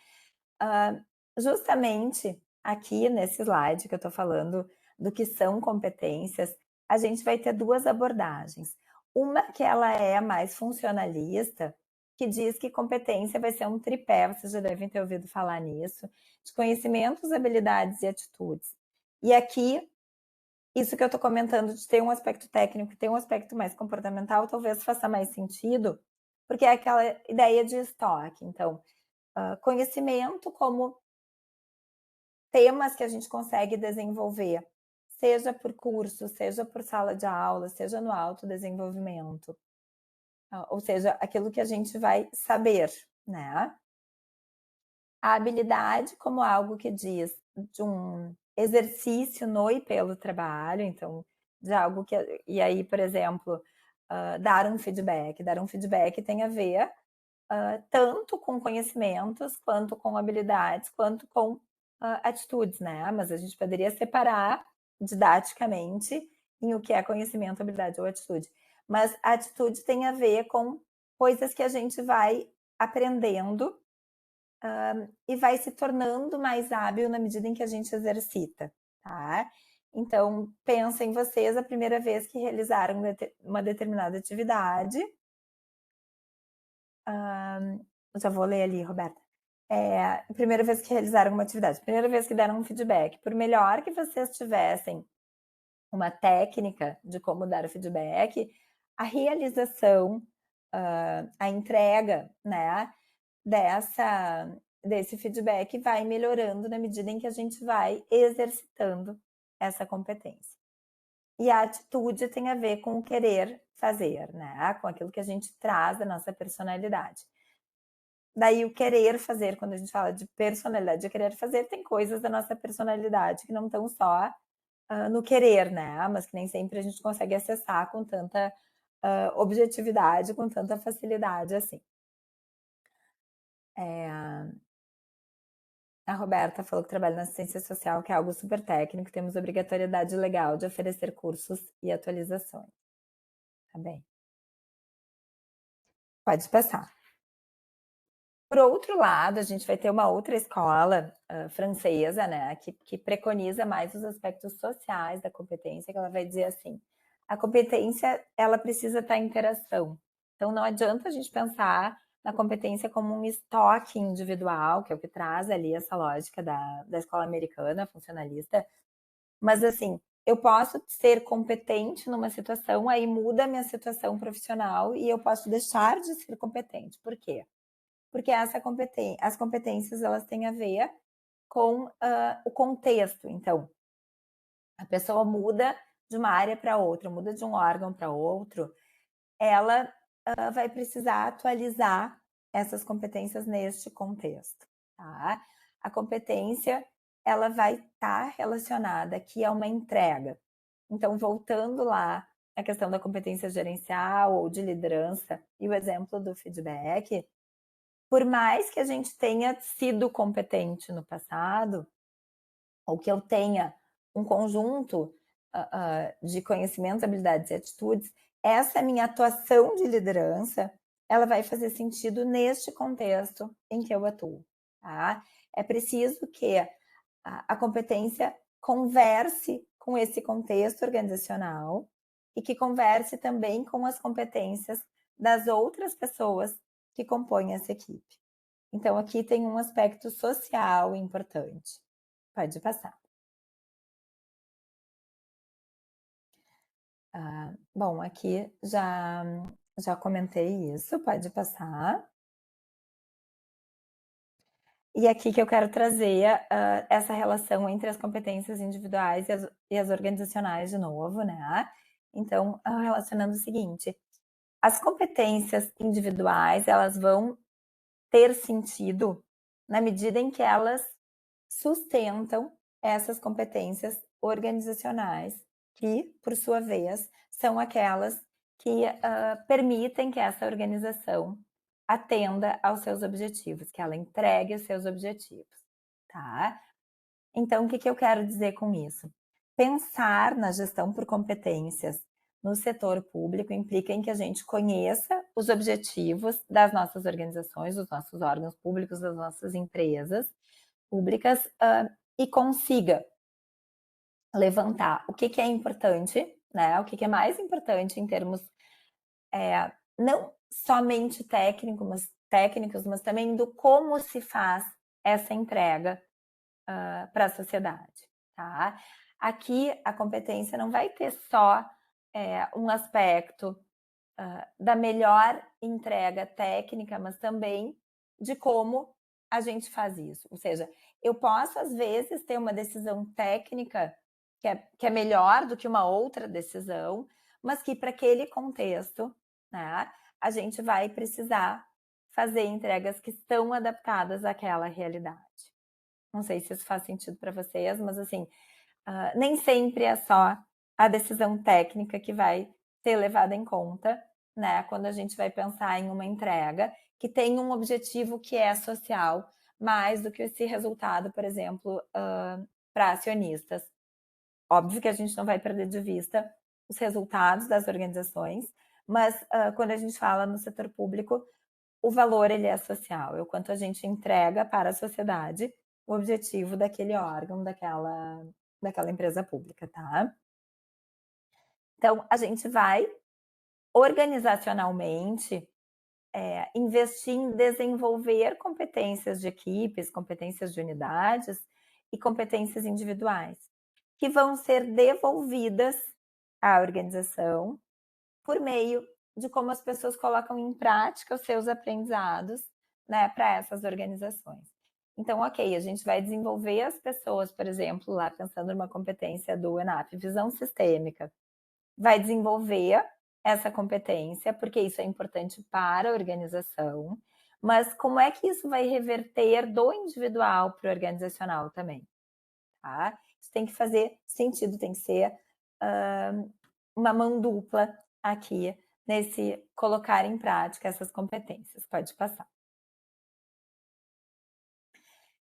justamente aqui nesse slide que eu estou falando do que são competências, a gente vai ter 2 abordagens. Uma que ela é mais funcionalista, que diz que competência vai ser um tripé, vocês já devem ter ouvido falar nisso, de conhecimentos, habilidades e atitudes. E aqui, isso que eu estou comentando de ter um aspecto técnico e ter um aspecto mais comportamental, talvez faça mais sentido, porque é aquela ideia de estoque. Então, conhecimento como temas que a gente consegue desenvolver, seja por curso, seja por sala de aula, seja no autodesenvolvimento, ou seja, aquilo que a gente vai saber, né. A habilidade como algo que diz de um exercício no e pelo trabalho, então, de algo que e aí, por exemplo, dar um feedback tem a ver tanto com conhecimentos, quanto com habilidades, quanto com atitudes, né? Mas a gente poderia separar didaticamente em o que é conhecimento, habilidade ou atitude. Mas a atitude tem a ver com coisas que a gente vai aprendendo e vai se tornando mais hábil na medida em que a gente exercita, tá? Então, pensem vocês a primeira vez que realizaram uma determinada atividade, já vou ler ali, Roberta. Primeira vez que realizaram uma atividade, primeira vez que deram um feedback, por melhor que vocês tivessem uma técnica de como dar o feedback, a realização, a entrega, né, desse feedback vai melhorando na medida em que a gente vai exercitando essa competência. E a atitude tem a ver com o querer fazer, né, com aquilo que a gente traz da nossa personalidade. Daí o querer fazer, quando a gente fala de personalidade, de querer fazer, tem coisas da nossa personalidade que não estão só no querer, né? Mas que nem sempre a gente consegue acessar com tanta objetividade, com tanta facilidade assim. A Roberta falou que trabalha na assistência social, que é algo super técnico, temos obrigatoriedade legal de oferecer cursos e atualizações. Tá bem. Pode passar. Por outro lado, a gente vai ter uma outra escola francesa, né, que preconiza mais os aspectos sociais da competência, que ela vai dizer assim: a competência ela precisa estar em interação. Então, não adianta a gente pensar na competência como um estoque individual, que é o que traz ali essa lógica da escola americana funcionalista, mas assim, eu posso ser competente numa situação, aí muda a minha situação profissional e eu posso deixar de ser competente. Por quê? Porque as competências elas têm a ver com o contexto. Então, a pessoa muda de uma área para outra, muda de um órgão para outro, ela vai precisar atualizar essas competências neste contexto, tá? A competência ela vai estar relacionada aqui a uma entrega. Então, voltando lá à questão da competência gerencial ou de liderança e o exemplo do feedback, por mais que a gente tenha sido competente no passado, ou que eu tenha um conjunto de conhecimentos, habilidades e atitudes, essa minha atuação de liderança, ela vai fazer sentido neste contexto em que eu atuo, tá? É preciso que a competência converse com esse contexto organizacional e que converse também com as competências das outras pessoas que compõem essa equipe. Então, aqui tem um aspecto social importante. Pode passar. Bom, aqui já comentei isso, pode passar. E aqui que eu quero trazer essa relação entre as competências individuais e as organizacionais de novo, né? Então, relacionando o seguinte: as competências individuais elas vão ter sentido na medida em que elas sustentam essas competências organizacionais, que, por sua vez, são aquelas que permitem que essa organização atenda aos seus objetivos, que ela entregue os seus objetivos, tá? Então, o que, que eu quero dizer com isso? Pensar na gestão por competências no setor público implica em que a gente conheça os objetivos das nossas organizações, dos nossos órgãos públicos, das nossas empresas, públicas, e consiga levantar o que é importante, né, o que é mais importante em termos, não somente técnicos, mas também do como se faz essa entrega, para a sociedade, tá. Aqui a competência não vai ter só, um aspecto da melhor entrega técnica, mas também de como a gente faz isso. Ou seja, eu posso, às vezes, ter uma decisão técnica que é melhor do que uma outra decisão, mas que para aquele contexto, né, a gente vai precisar fazer entregas que estão adaptadas àquela realidade. Não sei se isso faz sentido para vocês, mas assim, nem sempre é só a decisão técnica que vai ser levada em conta, né, quando a gente vai pensar em uma entrega que tem um objetivo que é social, mais do que esse resultado, por exemplo, para acionistas. Óbvio que a gente não vai perder de vista os resultados das organizações, mas quando a gente fala no setor público, o valor ele é social, é o quanto a gente entrega para a sociedade o objetivo daquele órgão, daquela empresa pública, tá? Então, a gente vai organizacionalmente investir em desenvolver competências de equipes, competências de unidades e competências individuais, que vão ser devolvidas à organização por meio de como as pessoas colocam em prática os seus aprendizados, né, para essas organizações. Então, ok, a gente vai desenvolver as pessoas, por exemplo, lá pensando numa competência do ENAP, visão sistêmica, vai desenvolver essa competência, porque isso é importante para a organização, mas como é que isso vai reverter do individual para o organizacional também, tá? Isso tem que fazer sentido, tem que ser uma mão dupla aqui nesse colocar em prática essas competências. Pode passar.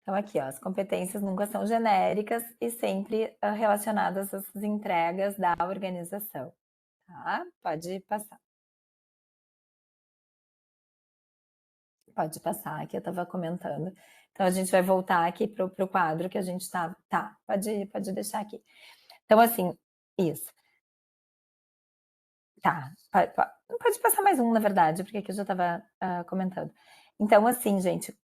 Então, aqui, ó, as competências nunca são genéricas e sempre relacionadas às entregas da organização, tá? Pode passar. Pode passar, aqui eu estava comentando. Então, a gente vai voltar aqui para o quadro que a gente tá. Tá, pode deixar aqui. Então, assim, isso. Tá, pode passar mais um, na verdade, porque aqui eu já estava comentando. Então, assim, gente,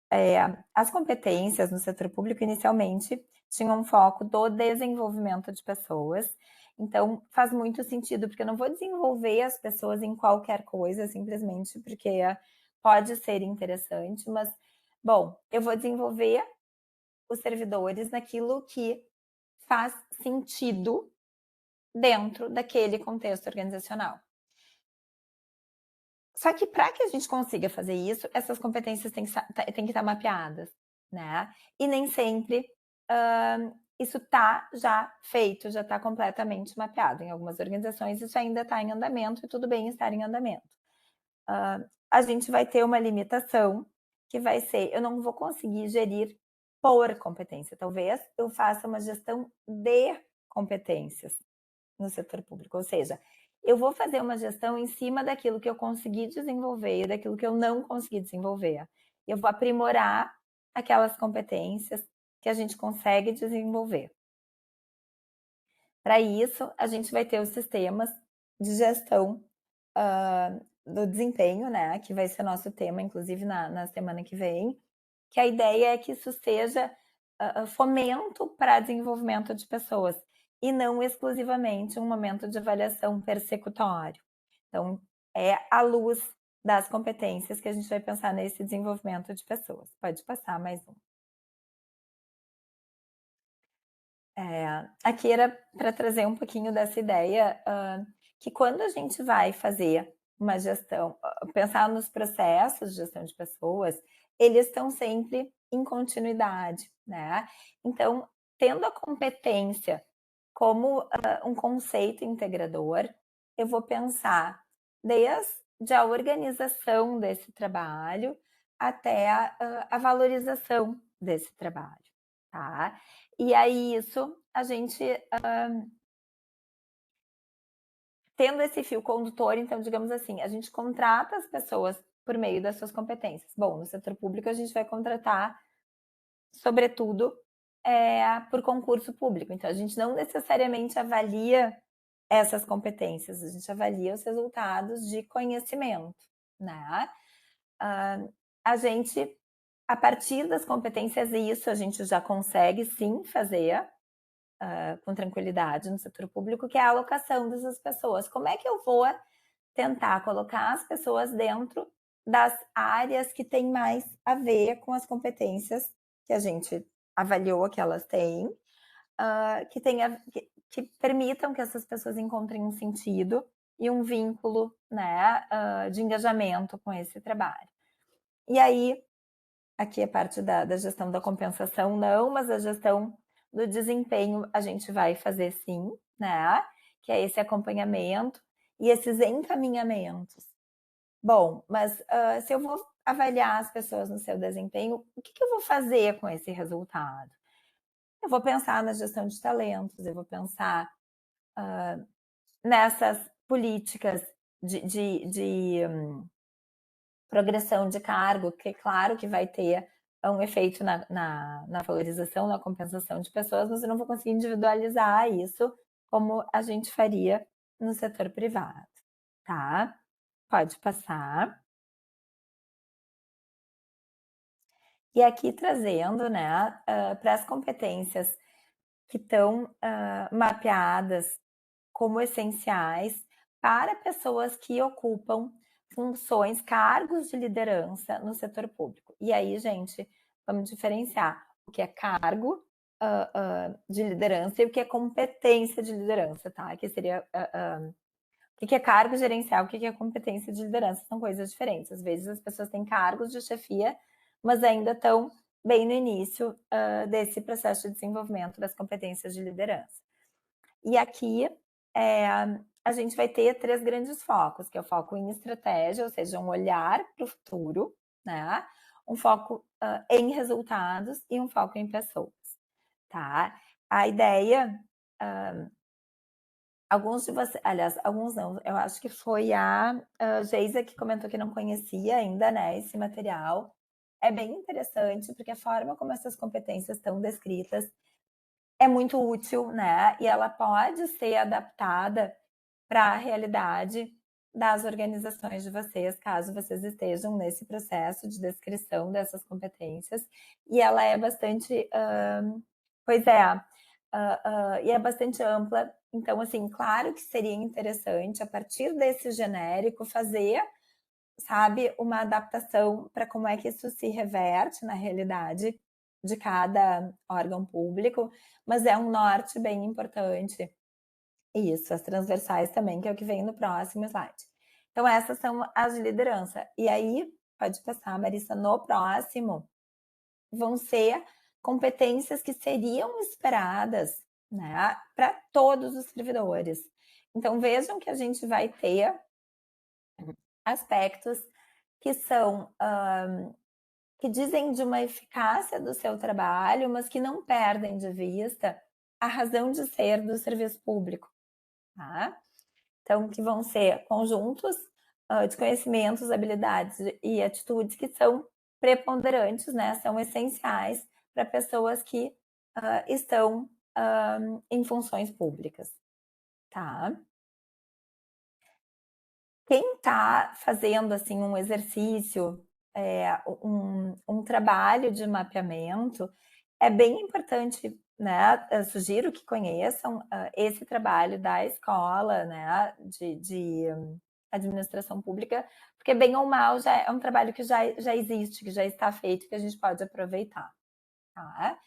as competências no setor público inicialmente tinham um foco do desenvolvimento de pessoas. Então, faz muito sentido, porque eu não vou desenvolver as pessoas em qualquer coisa, simplesmente porque pode ser interessante, mas, bom, eu vou desenvolver os servidores naquilo que faz sentido dentro daquele contexto organizacional. Só que para que a gente consiga fazer isso, essas competências têm que estar mapeadas, né? E nem sempre isso está já feito, já está completamente mapeado. Em algumas organizações isso ainda está em andamento e tudo bem estar em andamento. A gente vai ter uma limitação que vai ser, eu não vou conseguir gerir por competência. Talvez eu faça uma gestão de competências no setor público, ou seja, eu vou fazer uma gestão em cima daquilo que eu consegui desenvolver e daquilo que eu não consegui desenvolver. Eu vou aprimorar aquelas competências que a gente consegue desenvolver. Para isso, a gente vai ter os sistemas de gestão do desempenho, né? Que vai ser nosso tema, inclusive na semana que vem. Que a ideia é que isso seja fomento para desenvolvimento de pessoas e não exclusivamente um momento de avaliação persecutório. Então, é à luz das competências que a gente vai pensar nesse desenvolvimento de pessoas. Pode passar mais um. Aqui era para trazer um pouquinho dessa ideia que quando a gente vai fazer uma gestão, pensar nos processos de gestão de pessoas, eles estão sempre em continuidade, né? Então, tendo a competência como um conceito integrador, eu vou pensar desde a organização desse trabalho até a valorização desse trabalho, tá? E aí isso, a gente tendo esse fio condutor, então, digamos assim, a gente contrata as pessoas por meio das suas competências. Bom, no setor público a gente vai contratar sobretudo, por concurso público. Então, a gente não necessariamente avalia essas competências, a gente avalia os resultados de conhecimento, né? A gente, a partir das competências, isso a gente já consegue sim fazer com tranquilidade no setor público, que é a alocação dessas pessoas. Como é que eu vou tentar colocar as pessoas dentro das áreas que têm mais a ver com as competências que a gente avaliou que elas têm, que permitam que essas pessoas encontrem um sentido e um vínculo, né, de engajamento com esse trabalho. E aí, aqui é parte da gestão da compensação, não, mas a gestão do desempenho a gente vai fazer sim, né? Que é esse acompanhamento e esses encaminhamentos. Bom, mas se eu vou avaliar as pessoas no seu desempenho, o que eu vou fazer com esse resultado? Eu vou pensar na gestão de talentos, eu vou pensar nessas políticas de progressão de cargo, que claro que vai ter um efeito na valorização, na compensação de pessoas, mas eu não vou conseguir individualizar isso como a gente faria no setor privado, tá? Pode passar. E aqui trazendo, né, para as competências que estão mapeadas como essenciais para pessoas que ocupam funções, cargos de liderança no setor público. E aí, gente, vamos diferenciar o que é cargo de liderança e o que é competência de liderança, tá? Que seria o que é cargo gerencial, o que é competência de liderança, são coisas diferentes. Às vezes as pessoas têm cargos de chefia, mas ainda estão bem no início desse processo de desenvolvimento das competências de liderança. E aqui a gente vai ter 3 grandes focos, que é o foco em estratégia, ou seja, um olhar para o futuro, né? Um foco em resultados e um foco em pessoas, tá? A ideia, alguns de vocês, aliás, alguns não, eu acho que foi a Geisa que comentou que não conhecia ainda, né, esse material. É bem interessante, porque a forma como essas competências estão descritas é muito útil, né? E ela pode ser adaptada para a realidade das organizações de vocês, caso vocês estejam nesse processo de descrição dessas competências. E ela é bastante, pois é, e é bastante ampla. Então, assim, claro que seria interessante, a partir desse genérico, fazer, sabe, uma adaptação para como é que isso se reverte na realidade de cada órgão público, mas é um norte bem importante. Isso, as transversais também, que é o que vem no próximo slide. Então, essas são as de liderança. E aí, pode passar, Marissa, no próximo, vão ser competências que seriam esperadas, né, para todos os servidores. Então, vejam que a gente vai ter aspectos que são que dizem de uma eficácia do seu trabalho, mas que não perdem de vista a razão de ser do serviço público, tá? Então, que vão ser conjuntos de conhecimentos, habilidades e atitudes que são preponderantes, né? São essenciais para pessoas que estão em funções públicas, tá? Quem está fazendo assim um exercício, um trabalho de mapeamento, é bem importante, né? Eu sugiro que conheçam esse trabalho da escola, né? De administração pública, porque bem ou mal já é um trabalho que já existe, que já está feito, que a gente pode aproveitar, tá?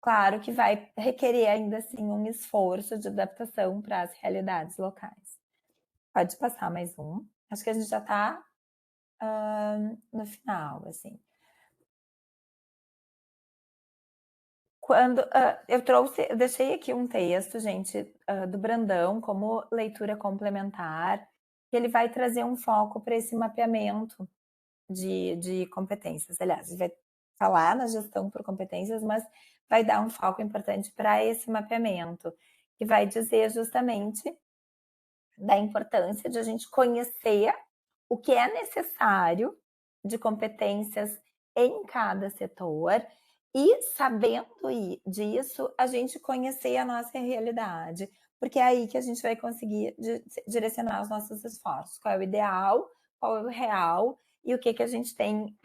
Claro que vai requerer ainda assim um esforço de adaptação para as realidades locais. Pode passar mais um. Acho que a gente já está no final, assim. Quando eu deixei aqui um texto, gente, do Brandão, como leitura complementar, que ele vai trazer um foco para esse mapeamento de competências. Aliás, ele vai falar na gestão por competências, mas vai dar um foco importante para esse mapeamento, que vai dizer justamente da importância de a gente conhecer o que é necessário de competências em cada setor E sabendo disso, a gente conhecer a nossa realidade, porque é aí que a gente vai conseguir direcionar os nossos esforços. Qual é o ideal, qual é o real e o que que a gente tem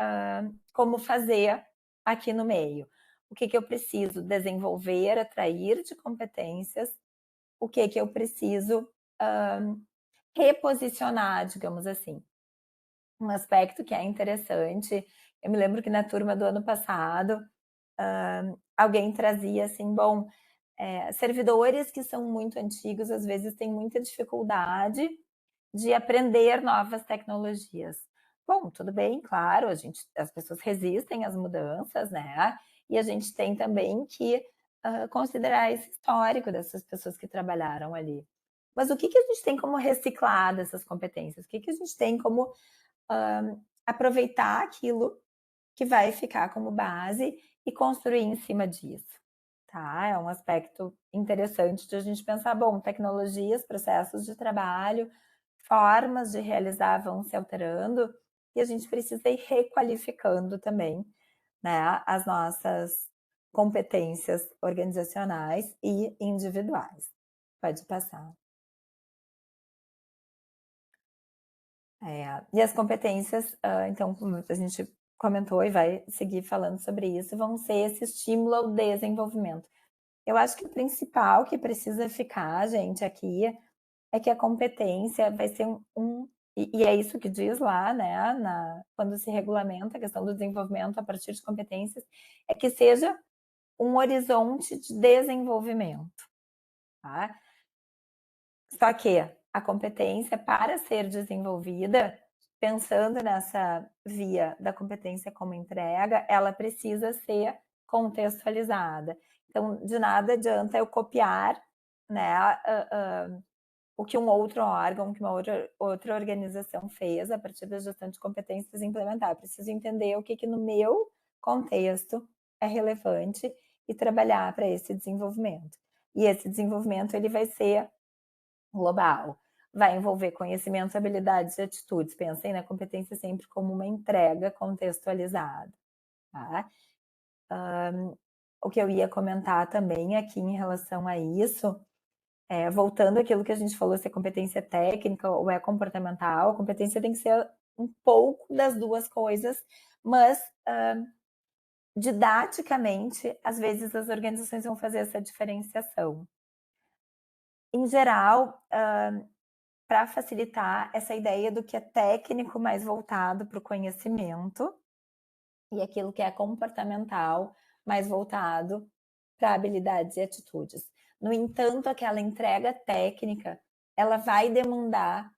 como fazer aqui no meio. O que que eu preciso desenvolver, atrair de competências, o que que eu preciso reposicionar, digamos assim. Um aspecto que é interessante, eu me lembro que na turma do ano passado, alguém trazia assim, bom, servidores que são muito antigos, às vezes têm muita dificuldade de aprender novas tecnologias. Bom, tudo bem, claro, as pessoas resistem às mudanças, né? E a gente tem também que considerar esse histórico dessas pessoas que trabalharam ali. Mas o que que a gente tem como reciclar dessas competências? O que que a gente tem como aproveitar aquilo que vai ficar como base e construir em cima disso, tá? É um aspecto interessante de a gente pensar, bom, tecnologias, processos de trabalho, formas de realizar vão se alterando e a gente precisa ir requalificando também, né, as nossas competências organizacionais e individuais. Pode passar. E as competências, então, como a gente comentou e vai seguir falando sobre isso, vão ser esse estímulo ao desenvolvimento. Eu acho que o principal que precisa ficar, gente, aqui, é que a competência vai ser e é isso que diz lá, né, quando se regulamenta a questão do desenvolvimento a partir de competências, é que seja um horizonte de desenvolvimento, tá? Só que a competência, para ser desenvolvida, pensando nessa via da competência como entrega, ela precisa ser contextualizada. Então, de nada adianta eu copiar, né, o que um outro órgão, que uma outra organização fez a partir da gestão de competências e implementar. Eu preciso entender o que que no meu contexto é relevante e trabalhar para esse desenvolvimento. E esse desenvolvimento ele vai ser global. Vai envolver conhecimentos, habilidades e atitudes. Pensem na competência sempre como uma entrega contextualizada. Tá? O que eu ia comentar também aqui em relação a isso, voltando àquilo que a gente falou, se é competência técnica ou é comportamental, a competência tem que ser um pouco das duas coisas, mas didaticamente, às vezes as organizações vão fazer essa diferenciação. Em geral, para facilitar essa ideia do que é técnico mais voltado para o conhecimento e aquilo que é comportamental mais voltado para habilidades e atitudes. No entanto, aquela entrega técnica, ela vai demandar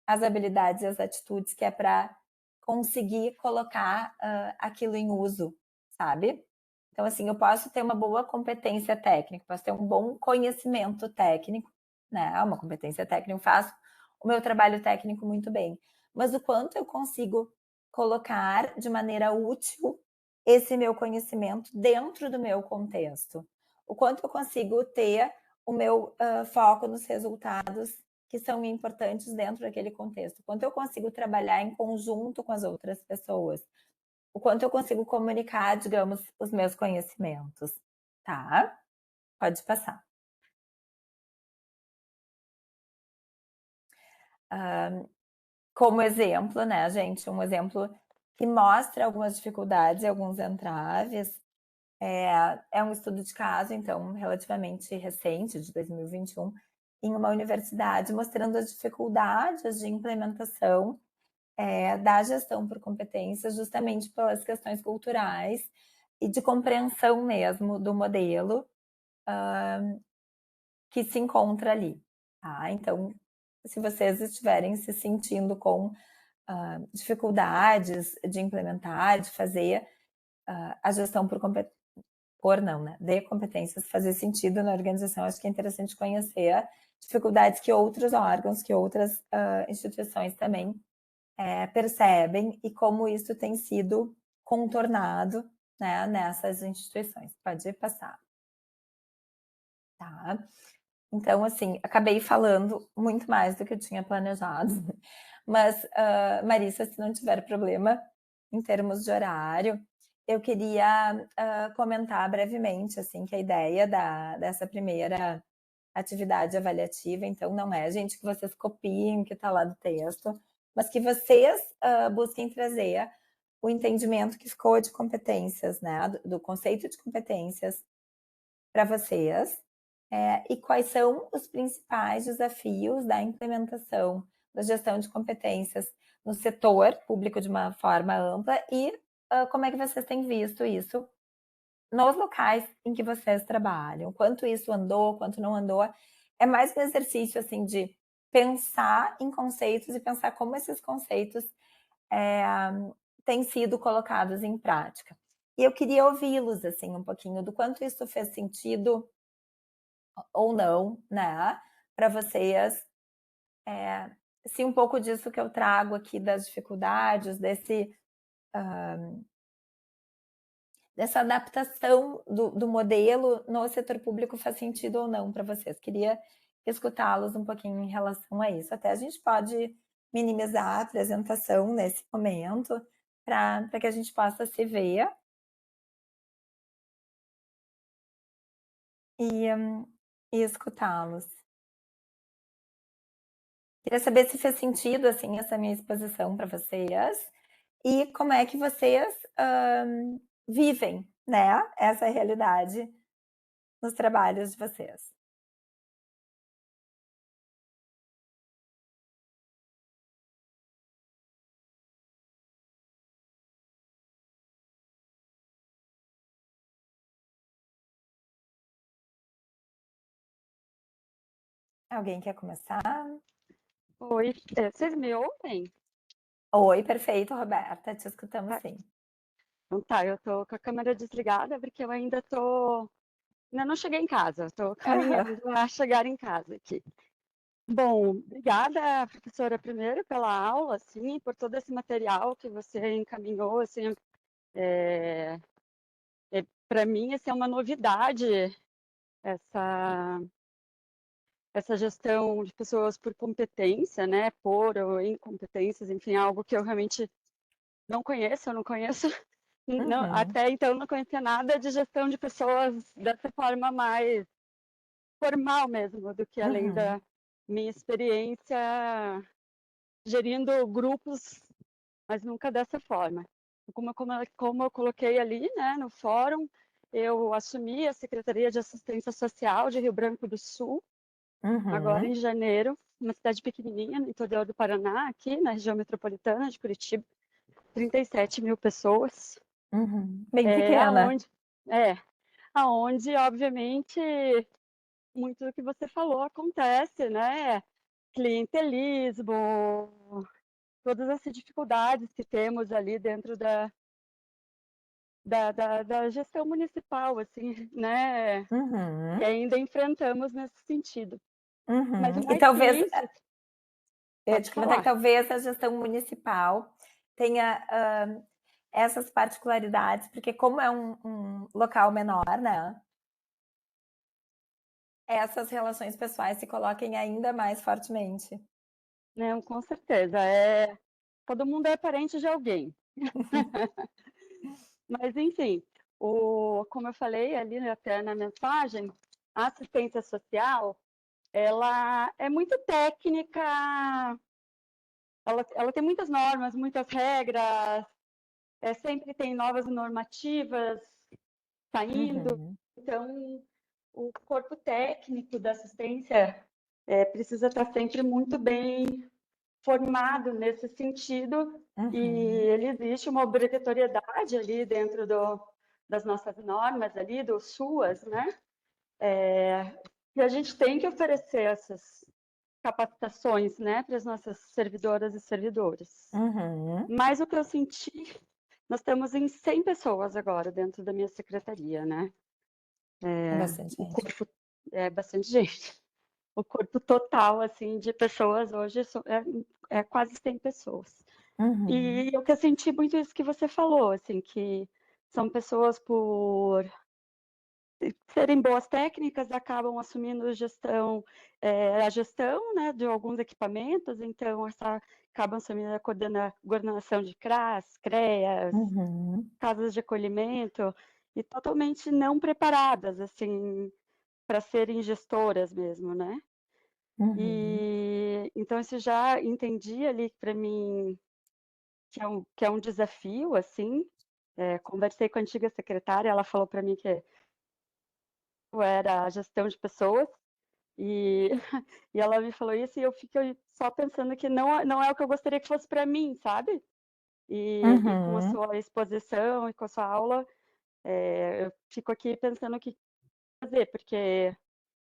as habilidades e as atitudes que é para conseguir colocar aquilo em uso, sabe? Então, assim, eu posso ter uma boa competência técnica, posso ter um bom conhecimento técnico, né? Uma competência técnica, eu faço o meu trabalho técnico muito bem. Mas o quanto eu consigo colocar de maneira útil esse meu conhecimento dentro do meu contexto? O quanto eu consigo ter o meu foco nos resultados que são importantes dentro daquele contexto? O quanto eu consigo trabalhar em conjunto com as outras pessoas? O quanto eu consigo comunicar, digamos, os meus conhecimentos, tá? Pode passar. Como exemplo, né, gente, um exemplo que mostra algumas dificuldades e alguns entraves, é um estudo de caso, então, relativamente recente, de 2021, em uma universidade, mostrando as dificuldades de implementação da gestão por competências, justamente pelas questões culturais e de compreensão mesmo do modelo que se encontra ali. Tá? Então, se vocês estiverem se sentindo com dificuldades de implementar, de fazer a gestão de competências fazer sentido na organização, acho que é interessante conhecer dificuldades que outros órgãos, que outras instituições também percebem e como isso tem sido contornado, né, nessas instituições. Pode passar. Tá? Então, assim, acabei falando muito mais do que eu tinha planejado, mas, Marissa, se não tiver problema em termos de horário, eu queria, comentar brevemente, assim, que a ideia dessa primeira atividade avaliativa, então, não é, gente, que vocês copiem o que está lá do texto, mas que vocês, busquem trazer o entendimento que ficou de competências, né, do conceito de competências para vocês, e quais são os principais desafios da implementação da gestão de competências no setor público de uma forma ampla e, como é que vocês têm visto isso nos locais em que vocês trabalham, quanto isso andou, quanto não andou. É mais um exercício, assim, de pensar em conceitos e pensar como esses conceitos, eh, têm sido colocados em prática. E eu queria ouvi-los, assim, um pouquinho do quanto isso fez sentido ou não, né, para vocês, se um pouco disso que eu trago aqui das dificuldades, dessa adaptação do modelo no setor público faz sentido ou não para vocês. Queria escutá-los um pouquinho em relação a isso. Até a gente pode minimizar a apresentação nesse momento, para que a gente possa se ver e e escutá-los. Queria saber se fez sentido, assim, essa minha exposição para vocês, e como é que vocês, vivem, né, essa realidade nos trabalhos de vocês. Alguém quer começar? Oi, vocês me ouvem? Oi, perfeito, Roberta, te escutamos Ah, sim. então tá, eu tô com a câmera desligada porque eu ainda não cheguei em casa, estou Aham. caminhando a chegar em casa aqui. Bom, obrigada, professora, primeiro pela aula, assim, por todo esse material que você encaminhou, assim, é, para mim, assim, é uma novidade essa, essa gestão de pessoas por competência, né, por ou em competências, enfim, algo que eu realmente eu não conheço. Não, Uhum, até então não conhecia nada de gestão de pessoas dessa forma mais formal mesmo, do que além uhum, da minha experiência gerindo grupos, mas nunca dessa forma. Como eu coloquei ali, né, no fórum, eu assumi a Secretaria de Assistência Social de Rio Branco do Sul, agora uhum, em janeiro, uma cidade pequenininha, no interior do Paraná, aqui na região metropolitana de Curitiba, 37 mil pessoas. uhum. Bem É pequena. aonde, é, aonde, obviamente, muito do que você falou acontece, né? Clientelismo, todas essas dificuldades que temos ali dentro da gestão municipal, assim, né? Que Uhum, ainda enfrentamos nesse sentido. Mas uhum. E mais que talvez, isso, eu ia pode te comentar que falar. talvez a gestão municipal tenha, essas particularidades, porque como é um local menor, né, essas relações pessoais se coloquem ainda mais fortemente. Não, com certeza. Todo mundo é parente de alguém. Mas, enfim, como eu falei ali até na mensagem, a assistência social, ela é muito técnica, ela tem muitas normas, muitas regras, sempre tem novas normativas saindo, Uhum, então o corpo técnico da assistência precisa estar sempre muito bem formado nesse sentido, e uhum, ele existe uma obrigatoriedade ali dentro das nossas normas ali, do SUAS, né? E a gente tem que oferecer essas capacitações, né, para as nossas servidoras e servidores. uhum. Mas o que eu senti, nós estamos em 100 pessoas agora dentro da minha secretaria, né? É bastante O gente. corpo é bastante gente. O corpo total, assim, de pessoas hoje é quase 100 pessoas. Uhum, E eu que senti muito isso que você falou, assim, que são pessoas por serem boas técnicas, acabam assumindo a gestão, né, de alguns equipamentos, então acabam assumindo a coordenação de CRAS, CREAS, Uhum. casas de acolhimento, e totalmente não preparadas, assim, para serem gestoras mesmo, né. Uhum. E então isso já entendi ali para mim que é um desafio, assim, conversei com a antiga secretária, ela falou para mim que era a gestão de pessoas, e e ela me falou isso e eu fiquei só pensando que não é o que eu gostaria que fosse para mim, sabe. E com a Uhum. sua exposição e com a sua aula, eu fico aqui pensando o que fazer, porque,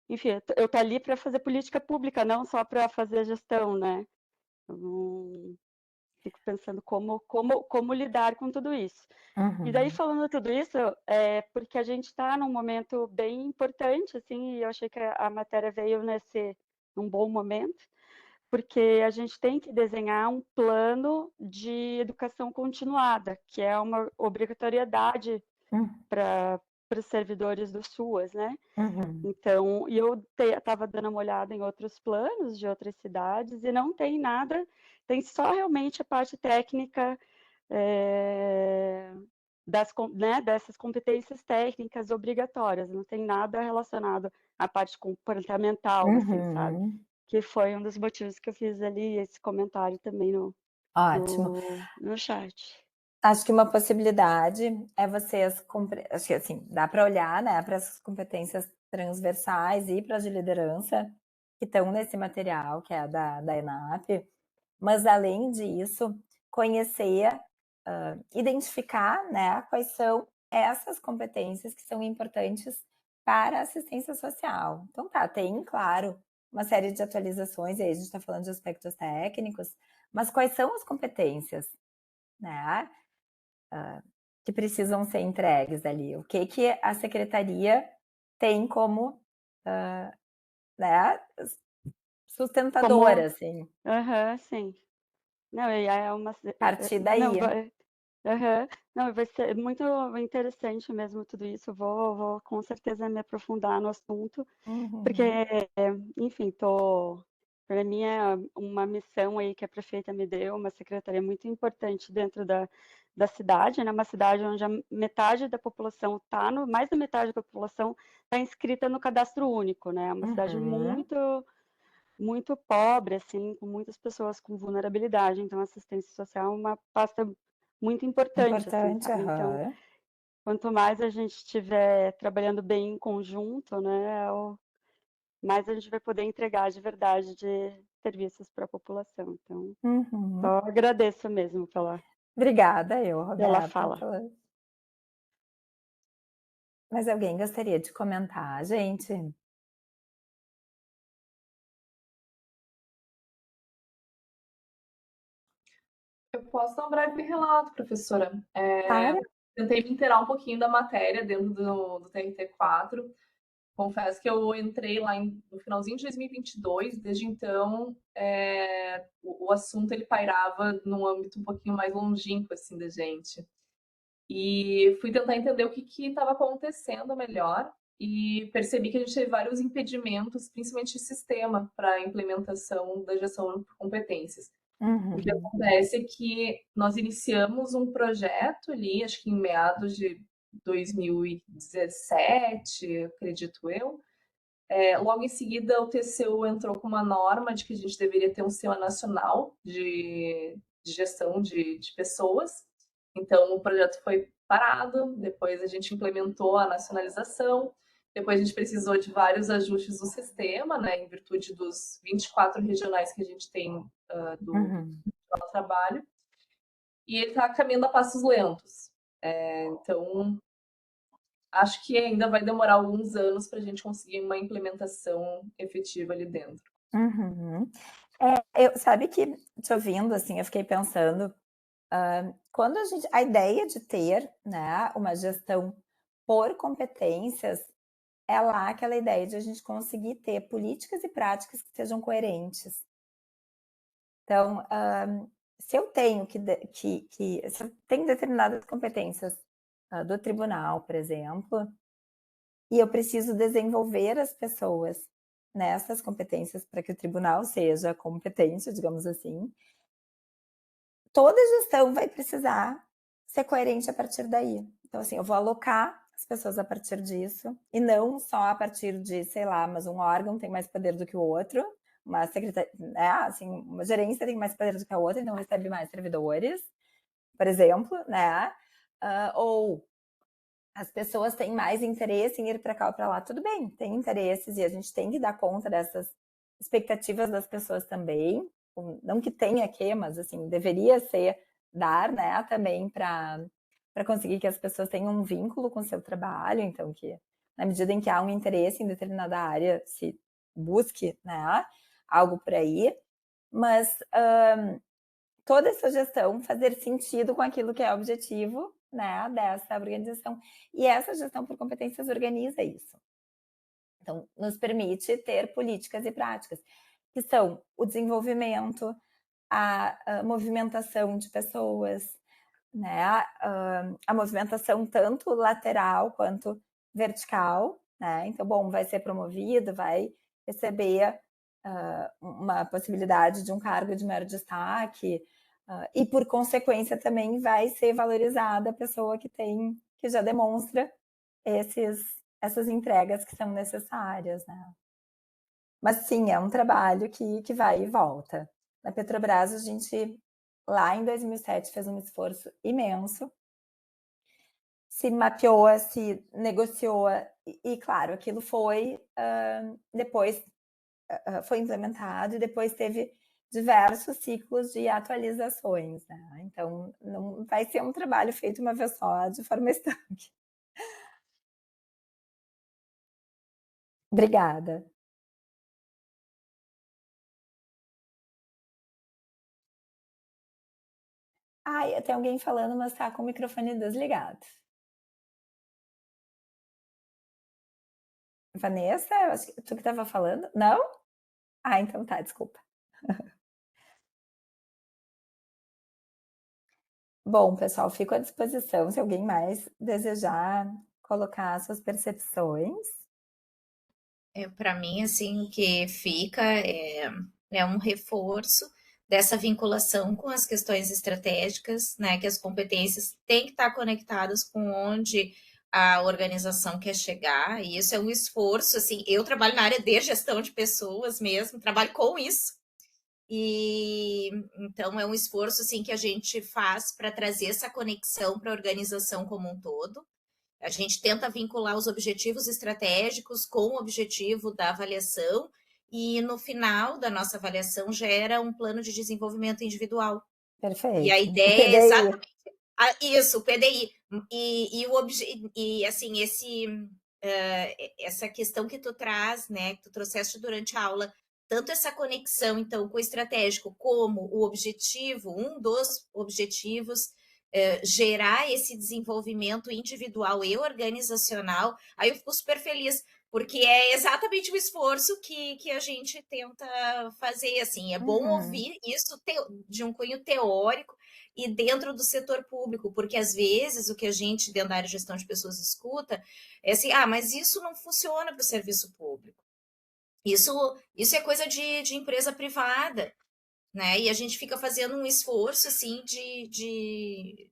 enfim, eu tô ali para fazer política pública, não só para fazer gestão, né. Eu não fico pensando como lidar com tudo isso. E daí Uhum. falando tudo isso, porque a gente está num momento bem importante, assim, e eu achei que a matéria veio num bom momento, porque a gente tem que desenhar um plano de educação continuada, que é uma obrigatoriedade Hum. para os servidores do SUAS, né. Uhum. Então, e eu estava dando uma olhada em outros planos de outras cidades e não tem nada, tem só realmente a parte técnica, eh, dessas competências técnicas obrigatórias, não tem nada relacionado à parte comportamental, assim, sabe. Uhum. Que foi um dos motivos que eu fiz ali esse comentário também Ótimo. no chat. Acho que uma possibilidade é vocês acho que, assim, dá para olhar, né, para essas competências transversais e para as de liderança, que estão nesse material, que é da ENAP, mas além disso, conhecer, identificar, né, quais são essas competências que são importantes para a assistência social. Então tá, tem, claro, uma série de atualizações, e aí a gente está falando de aspectos técnicos, mas quais são as competências, né, que precisam ser entregues ali? O que que a secretaria tem como, né, Como sustentadora, assim, aham, sim. Não, e é uma se partir não, daí. vai aham. Não, vai ser muito interessante mesmo tudo isso, vou com certeza me aprofundar no assunto, porque, Uhum, enfim, para mim é uma missão aí que a prefeita me deu, uma secretaria muito importante dentro da cidade, né, uma cidade onde a metade da população tá no mais da metade da população está inscrita no cadastro único, né, é uma cidade uhum. muito pobre, assim, com muitas pessoas com vulnerabilidade, então assistência social é uma pasta muito importante, assim, Importante, sabe. Então, aham. quanto mais a gente estiver trabalhando bem em conjunto, né, mais a gente vai poder entregar de verdade de serviços para a população. Então, Uhum. só agradeço mesmo Obrigada eu, pela Roberta, fala. mais alguém gostaria de comentar, gente? Eu posso dar um breve relato, professora. Claro. Tentei me inteirar um pouquinho da matéria dentro do TRT4. Confesso que eu entrei lá no finalzinho de 2022. Desde então, o assunto ele pairava num âmbito um pouquinho mais longínquo assim da gente. E fui tentar entender o que estava acontecendo melhor e percebi que a gente teve vários impedimentos, principalmente de sistema, para a implementação da gestão por competências. O que Uhum, acontece é que nós iniciamos um projeto ali, acho que em meados de 2017, acredito eu. Logo em seguida, o TCU entrou com uma norma de que a gente deveria ter um sistema nacional de gestão de pessoas. Então, o projeto foi parado, depois a gente implementou a nacionalização, depois a gente precisou de vários ajustes no sistema, né, em virtude dos 24 regionais que a gente tem do uhum, trabalho, e ele está caminhando a passos lentos. Então, acho que ainda vai demorar alguns anos para a gente conseguir uma implementação efetiva ali dentro. uhum. Eu sabe que te ouvindo, assim, eu fiquei pensando, quando a ideia de ter, né, uma gestão por competências, é lá aquela ideia de a gente conseguir ter políticas e práticas que sejam coerentes. Então, se eu tenho se eu tenho determinadas competências, do tribunal, por exemplo, e eu preciso desenvolver as pessoas nessas competências para que o tribunal seja competente, digamos assim, toda gestão vai precisar ser coerente a partir daí. Então, assim, eu vou alocar as pessoas a partir disso, e não só a partir de, sei lá, mas um órgão tem mais poder do que o outro, uma secretaria, né, assim, uma gerência tem mais poder do que a outra, então recebe mais servidores, por exemplo, né? Ou as pessoas têm mais interesse em ir para cá ou para lá. Tudo bem, tem interesses e a gente tem que dar conta dessas expectativas das pessoas também. Não que tenha que, mas assim, deveria ser dar, né, também para conseguir que as pessoas tenham um vínculo com o seu trabalho, então que na medida em que há um interesse em determinada área, se busque, né, algo por aí, mas toda essa gestão fazer sentido com aquilo que é objetivo, né, dessa organização. E essa gestão por competências organiza isso. Então, nos permite ter políticas e práticas, que são o desenvolvimento, a movimentação de pessoas, né, a movimentação tanto lateral quanto vertical, né? Então, bom, vai ser promovido, vai receber uma possibilidade de um cargo de maior destaque, e por consequência também vai ser valorizada a pessoa que já demonstra essas entregas que são necessárias, né? Mas sim, é um trabalho que vai e volta. Na Petrobras, a gente, lá em 2007, fez um esforço imenso, se mapeou, se negociou, e claro, aquilo foi, depois foi implementado e depois teve diversos ciclos de atualizações, né? Então, não vai ser um trabalho feito uma vez só, de forma estanque. Obrigada. Ai, tem alguém falando, mas tá com o microfone desligado. Vanessa, eu acho que tu que estava falando? Não? Ah, então tá, desculpa. Bom, pessoal, fico à disposição se alguém mais desejar colocar suas percepções. Para mim, assim, o que fica é um reforço dessa vinculação com as questões estratégicas, né? Que as competências têm que estar conectadas com onde a organização quer chegar, e isso é um esforço, assim, eu trabalho na área de gestão de pessoas mesmo, trabalho com isso, e então é um esforço, assim, que a gente faz para trazer essa conexão para a organização como um todo. A gente tenta vincular os objetivos estratégicos com o objetivo da avaliação e no final da nossa avaliação gera um plano de desenvolvimento individual. E a Perfeito. O ideia é PDI. exatamente isso, o PDI. E assim, essa questão que tu traz, né, que tu trouxeste durante a aula, tanto essa conexão, então, com o estratégico, como o objetivo, um dos objetivos, gerar esse desenvolvimento individual e organizacional, aí eu fico super feliz, porque é exatamente o esforço que a gente tenta fazer, assim, é bom ouvir isso de um cunho teórico e dentro do setor público, porque às vezes o que a gente, dentro da área de gestão de pessoas, escuta é assim, mas isso não funciona para o serviço público. Isso é coisa de empresa privada, né? E a gente fica fazendo um esforço, assim, de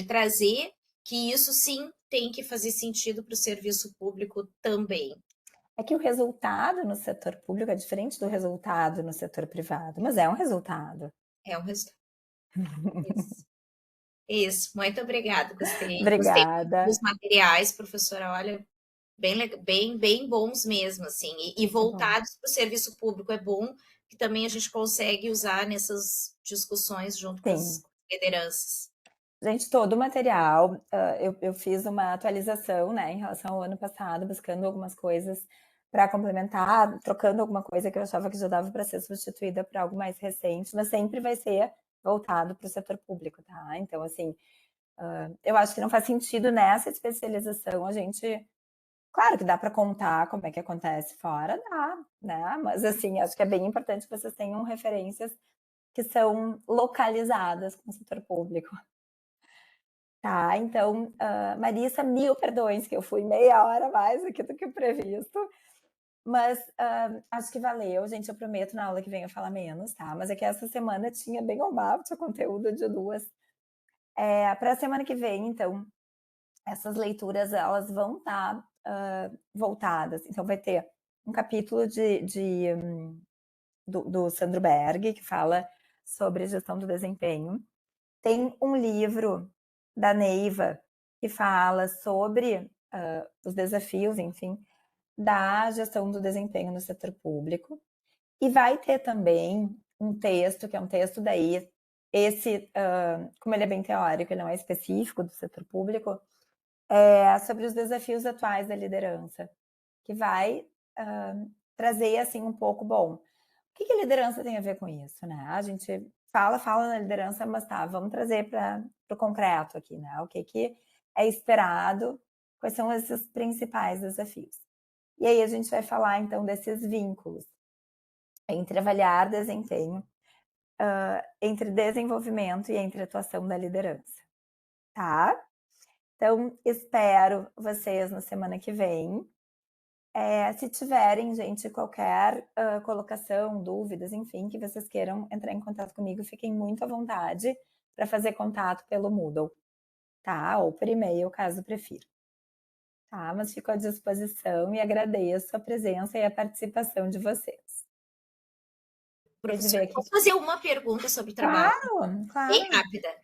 trazer que isso, sim, tem que fazer sentido para o serviço público também. É que o resultado no setor público é diferente do resultado no setor privado, mas é um resultado. É um resultado. Isso. Isso, muito obrigada. Gostei Obrigada. dos materiais, professora. Olha, bem bons mesmo, assim, e Que bom. voltados para o serviço público. É bom que também a gente consegue usar nessas discussões junto com Sim. as lideranças. Gente, todo o material, eu fiz uma atualização, né, em relação ao ano passado, buscando algumas coisas para complementar, trocando alguma coisa que eu achava que já dava para ser substituída por algo mais recente, mas sempre vai ser voltado para o setor público, tá? Então, assim, eu acho que não faz sentido nessa especialização a gente. Claro que dá para contar como é que acontece fora, dá, né? Mas, assim, acho que é bem importante que vocês tenham referências que são localizadas com o setor público. Tá, então, Marissa, 1000 perdões, que eu fui meia hora a mais aqui do que o previsto, mas acho que valeu, gente. Eu prometo na aula que vem eu falar menos, tá? Mas é que essa semana tinha bem ou mal, tinha conteúdo de 2. Para a semana que vem, então, essas leituras elas vão estar voltadas. Então, vai ter um capítulo do Sandro Berg, que fala sobre gestão do desempenho. Tem um livro da Neiva que fala sobre os desafios, enfim, da gestão do desempenho no setor público. E vai ter também um texto, que é um texto daí, esse, como ele é bem teórico, ele não é específico do setor público, sobre os desafios atuais da liderança, que vai trazer, assim, um pouco, bom, o que a liderança tem a ver com isso, né? A gente fala na liderança, mas tá, vamos trazer para o concreto aqui, né? O que é esperado, quais são esses principais desafios. E aí a gente vai falar, então, desses vínculos entre avaliar desempenho, entre desenvolvimento e entre atuação da liderança, tá? Então, espero vocês na semana que vem. Se tiverem, gente, qualquer colocação, dúvidas, enfim, que vocês queiram entrar em contato comigo, fiquem muito à vontade para fazer contato pelo Moodle, tá? Ou por e-mail, caso prefira. Tá? Mas fico à disposição e agradeço a presença e a participação de vocês. Professor, posso fazer uma pergunta sobre o trabalho? Claro. Bem rápida.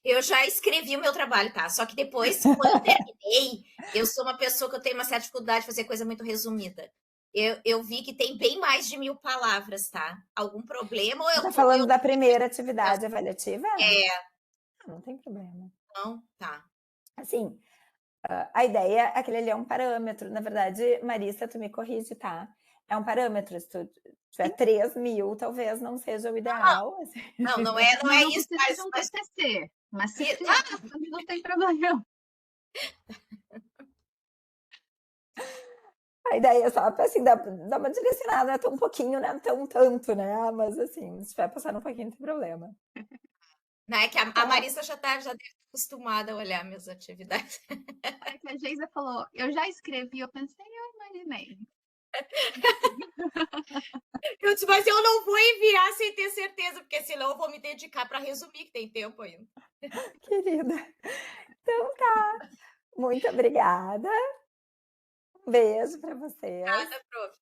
Eu já escrevi o meu trabalho, tá? Só que depois, quando eu terminei, eu sou uma pessoa que eu tenho uma certa dificuldade de fazer coisa muito resumida. Eu vi que tem bem mais de 1000 palavras, tá? Algum problema? Ou Você tá falando da primeira atividade avaliativa? Não tem problema. Não? Tá. Assim, a ideia, aquele ali é um parâmetro. Na verdade, Marissa, tu me corrige, tá? É um parâmetro. Se tu tiver 3000, talvez não seja o ideal. Assim. Não é isso. Mas um TCC, mas se tiver, não tem problema. A ideia é só, assim, dar uma direcionada, um pouquinho, né? Não tanto, né? Mas, assim, se tiver passando um pouquinho, não tem problema. Não, é que a Marissa já deve estar acostumada a olhar minhas atividades. É que a Geisa falou, eu já escrevi, eu pensei, eu imaginei. Eu disse, mas eu não vou enviar sem ter certeza, porque senão eu vou me dedicar para resumir, que tem tempo ainda. Querida. Então tá. Muito obrigada. Um beijo para vocês. Obrigada, prof.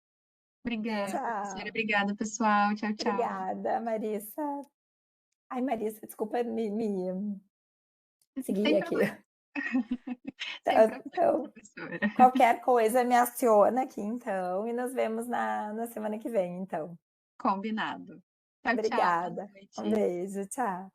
Obrigada, Tchau. professora. Obrigada, pessoal. Tchau, tchau. Obrigada, Marissa. Ai, Marissa, desculpa me seguir aqui. Então, qualquer coisa me aciona aqui, então, e nos vemos na semana que vem, então. Combinado. Tchau, Obrigada. tchau. Um beijo, tchau.